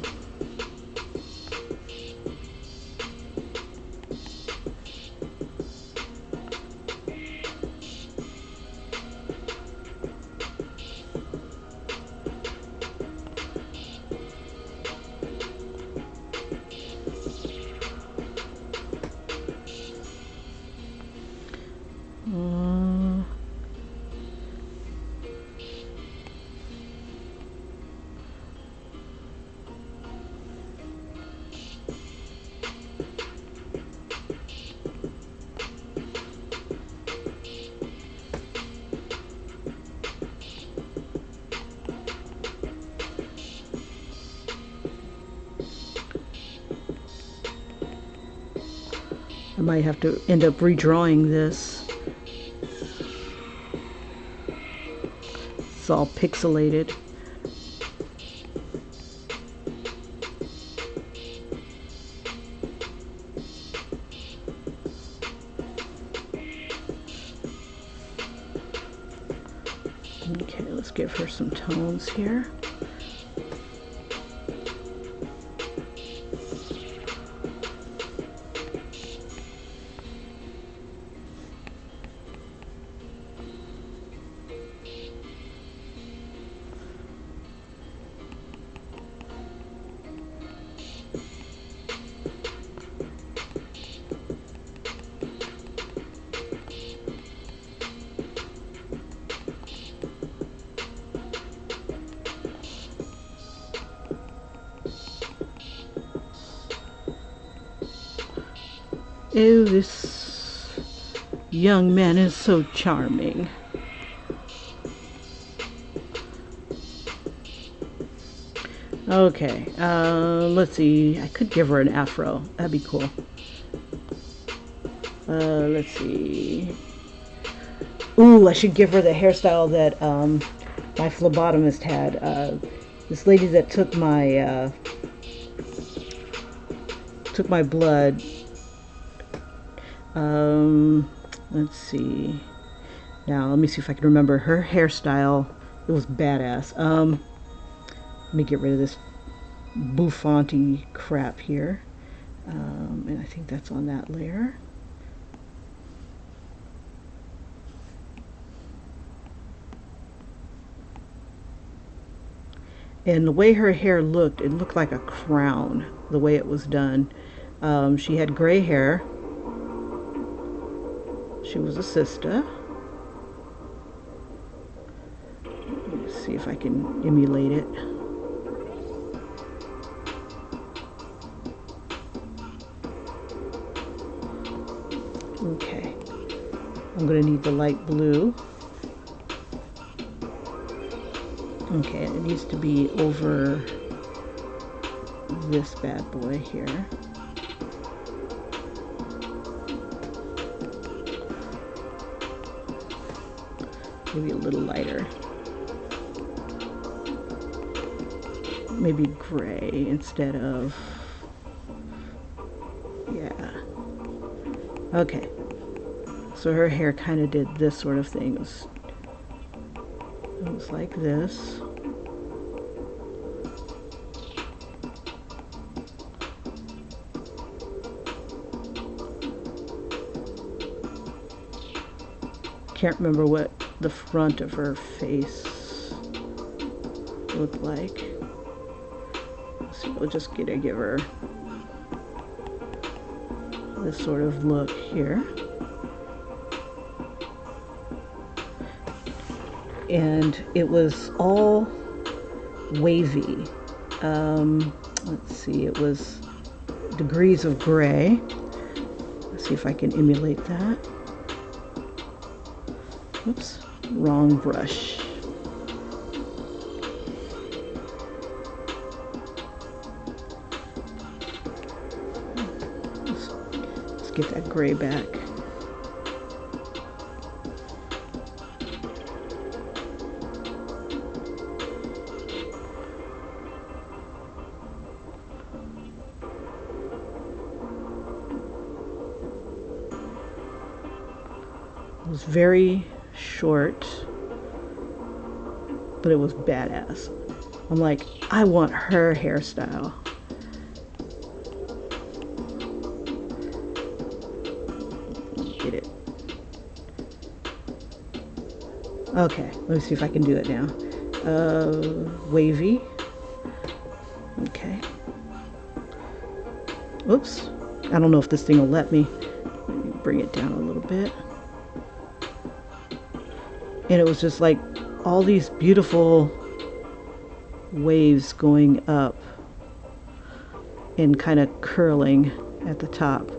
I might have to end up redrawing this. It's all pixelated. Okay, let's give her some tones here. Oh, this young man is so charming. Okay, let's see. I could give her an afro. That'd be cool. Let's see. Ooh, I should give her the hairstyle that my phlebotomist had. This lady that took my blood. Let's see. Now let me see if I can remember her hairstyle. It was badass. Let me get rid of this bouffanty crap here. And I think that's on that layer. And the way her hair looked, it looked like a crown, the way it was done. She had gray hair. She was a sister. Let's see if I can emulate it. Okay. I'm going to need the light blue. Okay, it needs to be over this bad boy here. Maybe a little lighter. Maybe gray instead of, yeah. Okay. So her hair kind of did this sort of thing. It was like this. Can't remember what the front of her face looked like. So we'll just give her this sort of look here. And it was all wavy. Let's see, it was degrees of gray. Let's see if I can emulate that. Oops, wrong brush. Let's get that gray back. It was very short, but it was badass. I'm like, I want her hairstyle. Get it. Okay, let me see if I can do it now. Wavy. Okay. Oops. I don't know if this thing will let me. Maybe bring it down a little bit. And it was just like all these beautiful waves going up and kind of curling at the top.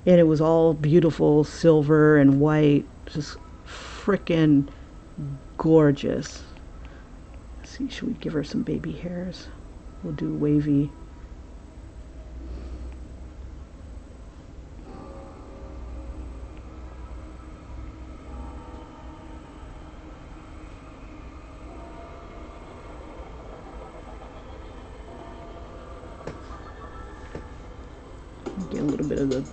And it was all beautiful silver and white, just frickin' gorgeous. Let's see, should we give her some baby hairs? We'll do wavy. Get a little bit of the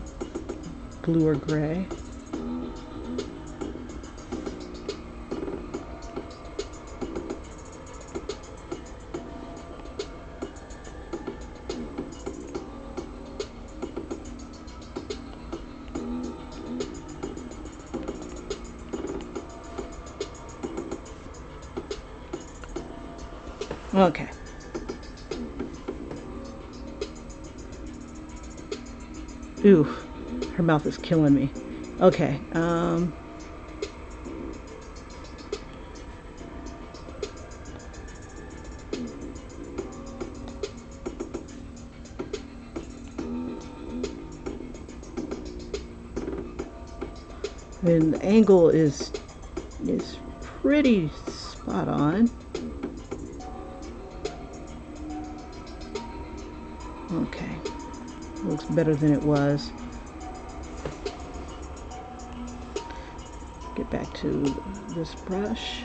blue or gray. Okay. Ooh, her mouth is killing me. Okay, And the angle is pretty spot on. Okay, looks better than it was. Get back to this brush.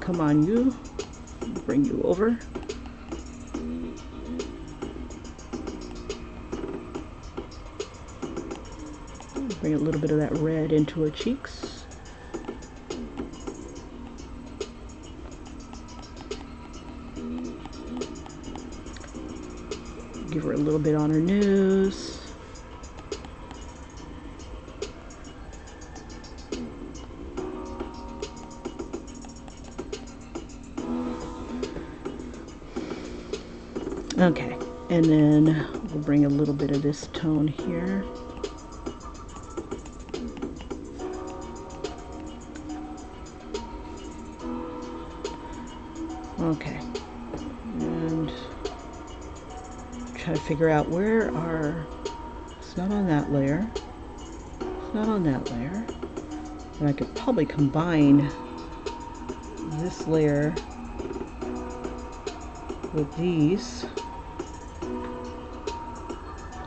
Come on, you. Bring you over. Bring a little bit of that red into her cheeks. Give her a little bit on her nose. Okay, and then we'll bring a little bit of this tone here. Okay, and try to figure out where our, it's not on that layer, it's not on that layer, and I could probably combine this layer with these.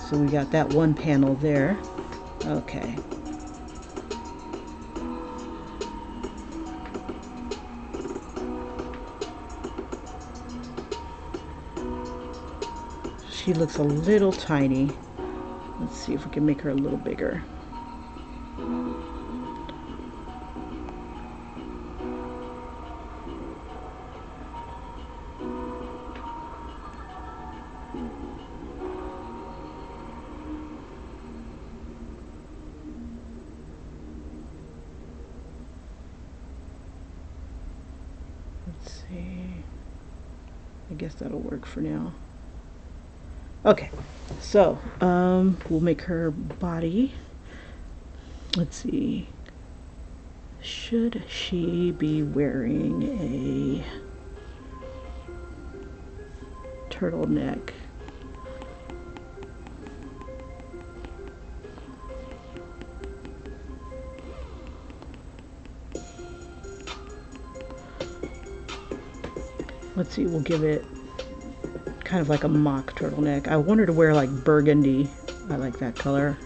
So we got that one panel there. Okay. She looks a little tiny. Let's see if we can make her a little bigger. Let's see. I guess that'll work for now. Okay, so we'll make her body. Let's see. Should she be wearing a turtleneck? Let's see, we'll give it kind of like a mock turtleneck. I want her to wear like burgundy. I like that color.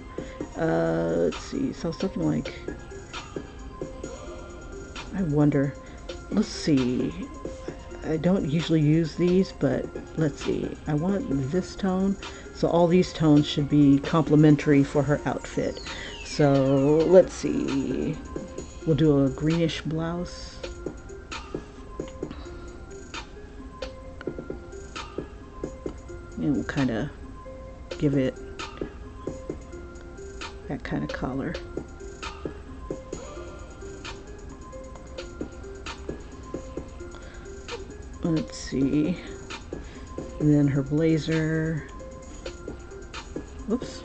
Let's see, so something like, I wonder, let's see, I don't usually use these, but let's see, I want this tone, so all these tones should be complementary for her outfit. So let's see, we'll do a greenish blouse. And we'll kind of give it that kind of color. Let's see. And then her blazer. Oops.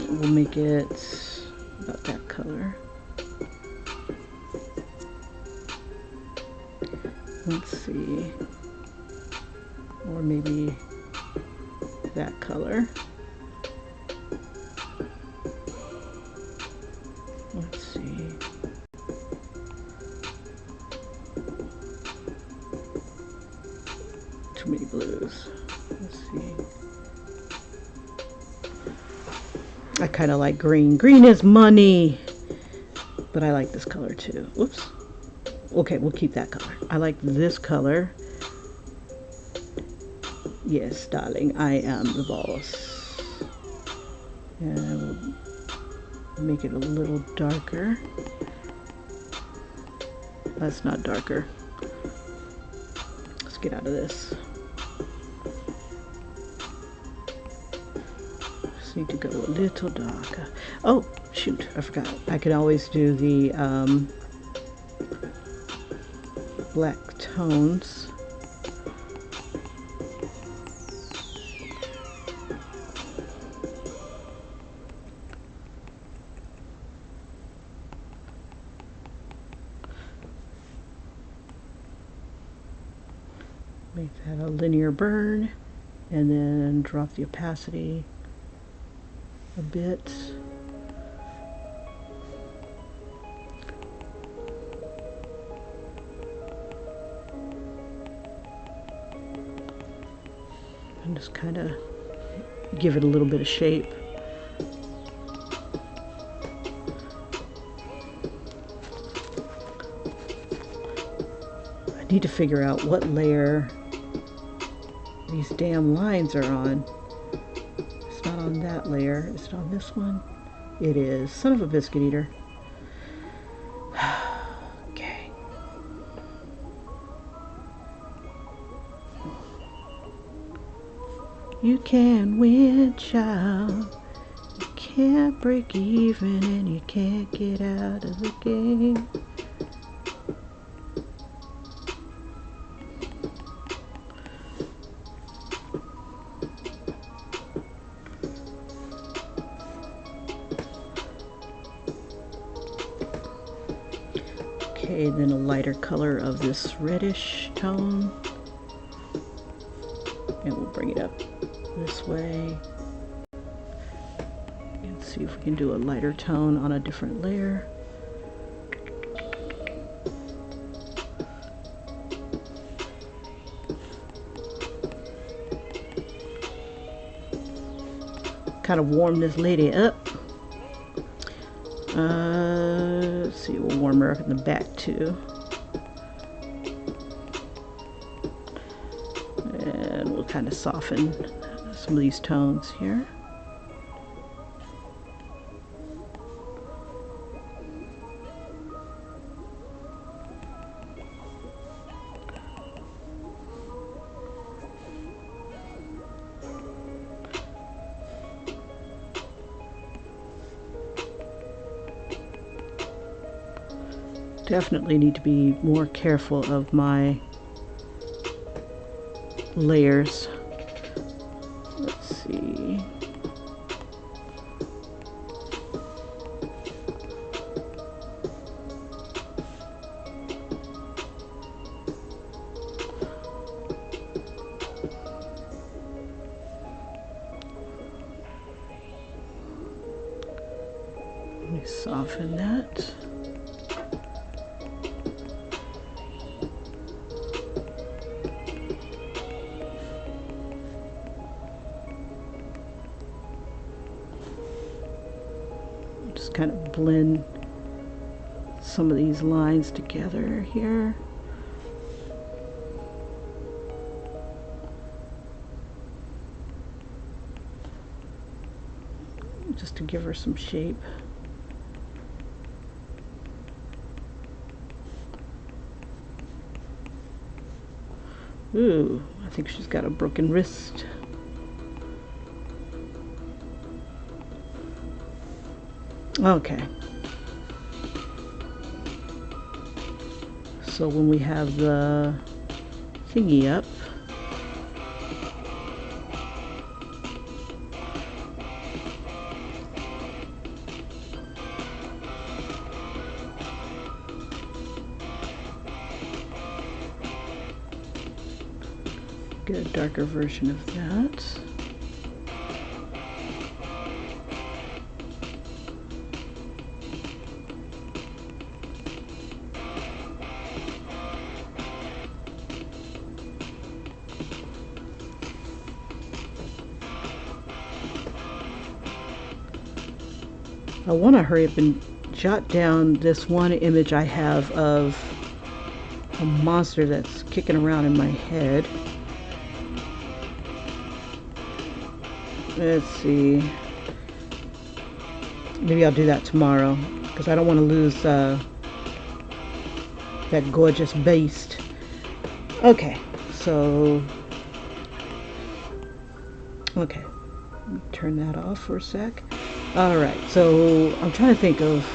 We'll make it about that color. Let's see, or maybe that color. Let's see. blues. Let's see. I kind of like green. Green is money. But I like this color too. Whoops. Okay, we'll keep that color. I like this color. Yes, darling, I am the boss. And we'll make it a little darker. That's not darker. Let's get out of this. Just need to go a little darker. Oh, shoot, I forgot. I can always do the black tones. Make that a linear burn, and then drop the opacity a bit. And just kind of give it a little bit of shape. I need to figure out what layer these damn lines are on. It's not on that layer. Is it on this one? It is. Son of a biscuit eater. Okay. You can't win, child. You can't break even, and you can't get out of the game. Okay, then a lighter color of this reddish tone. And we'll bring it up this way. And see if we can do a lighter tone on a different layer. Kind of warm this lady up. Let's see, we'll warm her up in the back too. And we'll kind of soften some of these tones here. Definitely need to be more careful of my layers. Let's see. Let me soften that. Kind of blend some of these lines together here. Just to give her some shape. Ooh, I think she's got a broken wrist. Okay. So when we have the thingy up, get a darker version of that. I want to hurry up and jot down this one image I have of a monster that's kicking around in my head. Let's see. Maybe I'll do that tomorrow because I don't want to lose that gorgeous beast. Okay, so okay, turn that off for a sec. Alright, so I'm trying to think of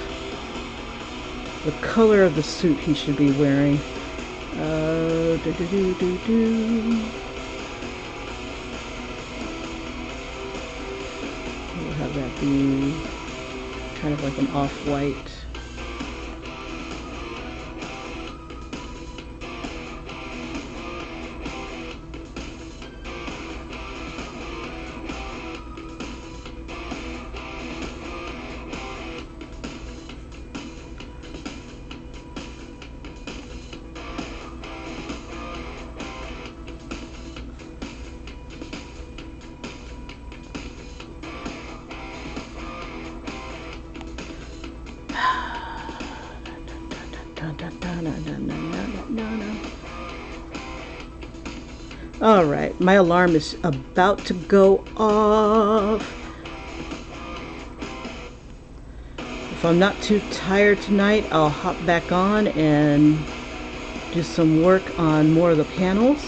the color of the suit he should be wearing. We'll have that be kind of like an off-white. Alright, my alarm is about to go off. If I'm not too tired tonight, I'll hop back on and do some work on more of the panels.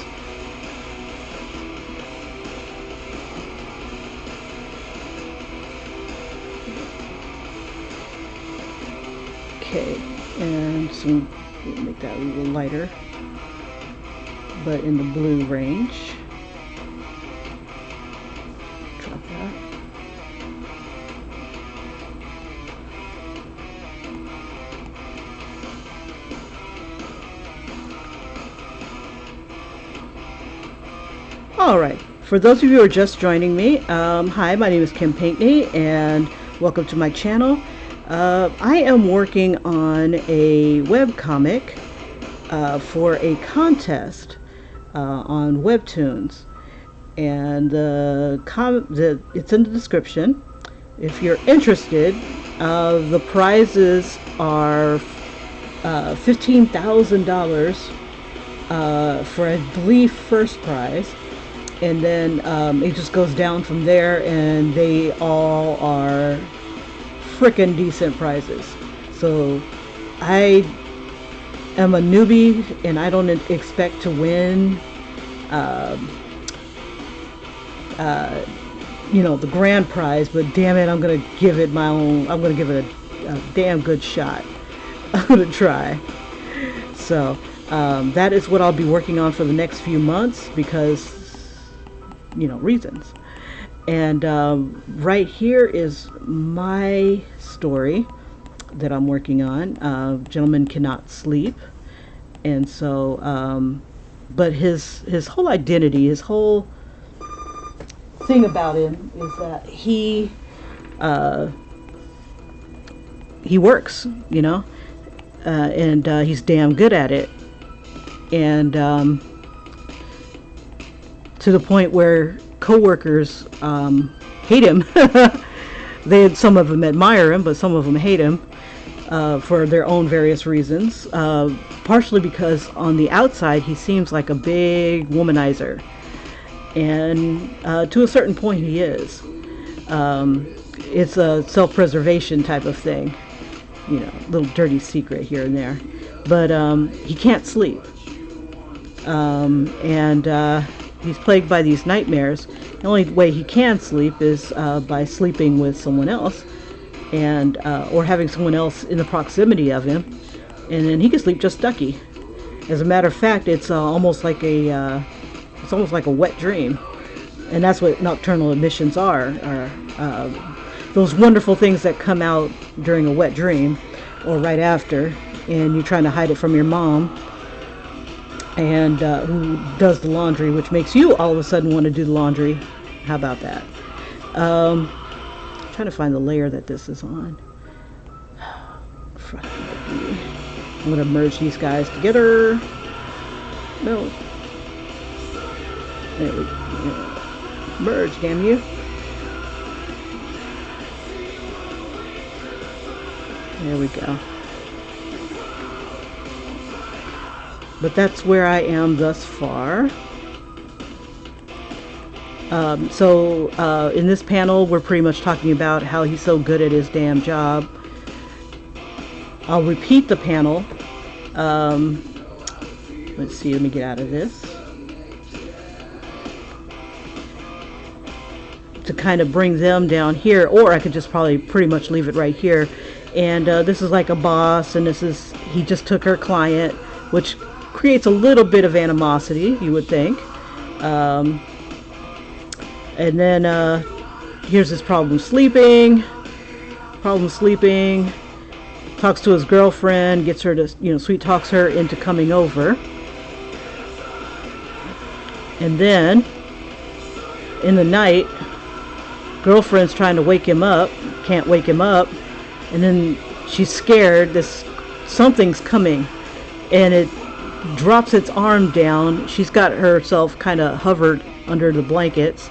Okay, and some, make that a little lighter, but in the blue range. Drop that. Alright, for those of you who are just joining me, hi, my name is Kim Pinkney and welcome to my channel. I am working on a webcomic for a contest on Webtoons, and it's in the description. If you're interested, the prizes are $15,000 for, I believe, first prize, and then it just goes down from there, and they all are frickin' decent prizes. So I am a newbie and I don't expect to win you know, the grand prize, but damn it, I'm gonna give it my own, I'm gonna give it a damn good shot. I'm gonna try. So that is what I'll be working on for the next few months because, you know, reasons. And right here is my story that I'm working on. Gentleman Cannot Sleep. And so, but his whole identity, his whole thing about him is that he works, you know, and he's damn good at it. And to the point where co-workers hate him. Some of them admire him, but some of them hate him for their own various reasons. Partially because on the outside he seems like a big womanizer, and to a certain point he is. It's a self-preservation type of thing, you know, little dirty secret here and there. But he can't sleep, and he's plagued by these nightmares. The only way he can sleep is by sleeping with someone else, and or having someone else in the proximity of him, and then he can sleep just ducky. As a matter of fact, it's almost like a wet dream, and that's what nocturnal emissions are those wonderful things that come out during a wet dream or right after, and you're trying to hide it from your mom, and who does the laundry, which makes you all of a sudden want to do the laundry. How about that? I'm trying to find the layer that this is on. I'm going to merge these guys together. No. There we go. Merge, damn you. There we go. But that's where I am thus far. In this panel, we're pretty much talking about how he's so good at his damn job. I'll repeat the panel. Let's see, let me get out of this. To kind of bring them down here, or I could just probably pretty much leave it right here. And this is like a boss, and he just took her client, which creates a little bit of animosity, you would think. And then here's his problem sleeping. Talks to his girlfriend, gets her to, sweet talks her into coming over. And then in the night, girlfriend's trying to wake him up, can't wake him up, and then she's scared, something's coming, and it drops its arm down. She's got herself kind of hovered under the blankets.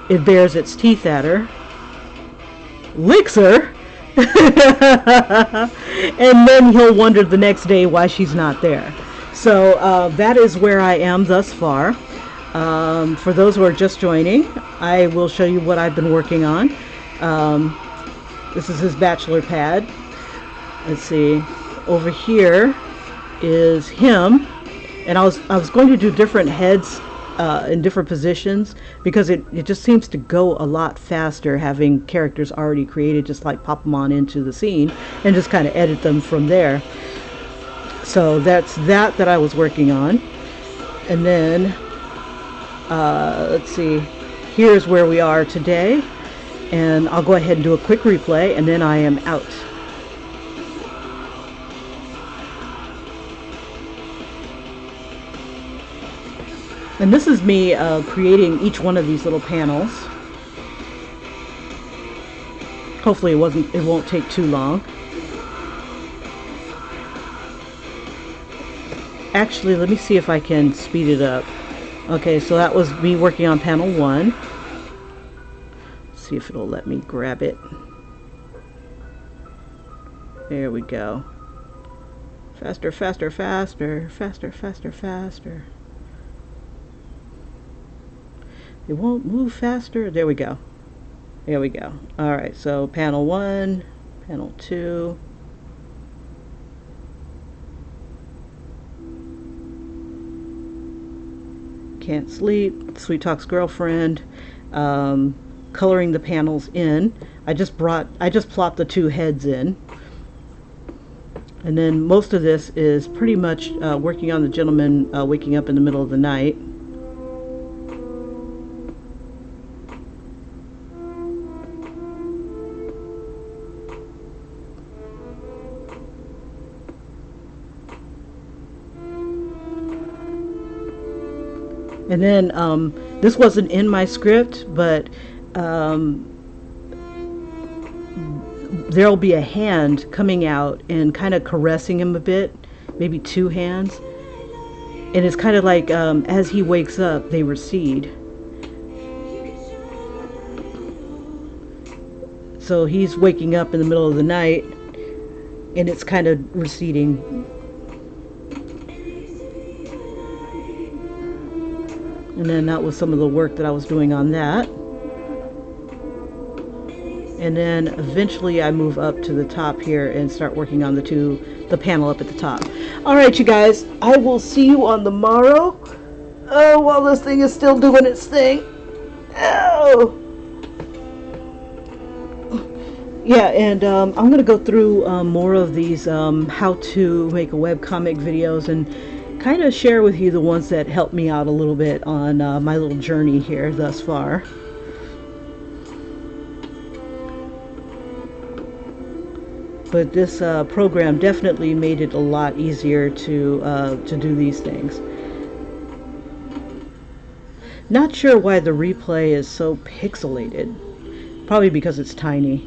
It bares its teeth at her, licks her, and then he'll wonder the next day why she's not there. So that is where I am thus far. For those who are just joining, I will show you what I've been working on. This is his bachelor pad. Let's see. Over here is him, and I was going to do different heads in different positions, because it just seems to go a lot faster having characters already created, just like pop them on into the scene and just kind of edit them from there. So that's that I was working on. And then let's see, here's where we are today, and I'll go ahead and do a quick replay, and then I am out. And this is me creating each one of these little panels. Hopefully it won't take too long. Actually, let me see if I can speed it up. Okay, so that was me working on panel 1. Let's see if it'll let me grab it. There we go. Faster, faster, faster, faster, faster, faster. It won't move faster. There we go. There we go. Alright, so panel 1, panel 2. Can't sleep, sweet talks girlfriend. Coloring the panels in. I just plopped the 2 heads in. And then most of this is pretty much working on the gentleman waking up in the middle of the night. And then this wasn't in my script, but there'll be a hand coming out and kind of caressing him a bit, maybe 2 hands. And it's kind of like as he wakes up, they recede. So he's waking up in the middle of the night, and it's kind of receding. And then that was some of the work that I was doing on that. And then eventually I move up to the top here and start working on the panel up at the top. Alright, you guys, I will see you on the morrow. Oh, while this thing is still doing its thing. Oh! Yeah, and I'm going to go through more of these how to make a webcomic videos, and kind of share with you the ones that helped me out a little bit on my little journey here thus far. But this program definitely made it a lot easier to do these things. Not sure why the replay is so pixelated. Probably because it's tiny.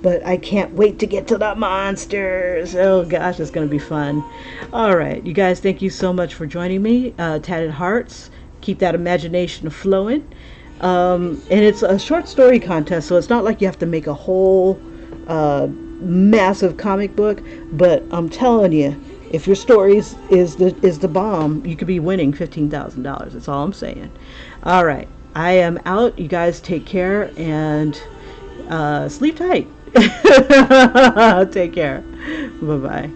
but I can't wait to get to the monsters. Oh gosh, it's going to be fun. All right, you guys, thank you so much for joining me. Tatted Hearts, keep that imagination flowing. And it's a short story contest, so it's not like you have to make a whole massive comic book. But I'm telling you, if your story is the bomb, you could be winning $15,000. That's all I'm saying. All right, I am out. You guys take care and sleep tight. Take care. Bye bye.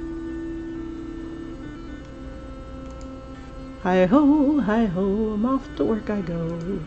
Hi ho, I'm off to work I go.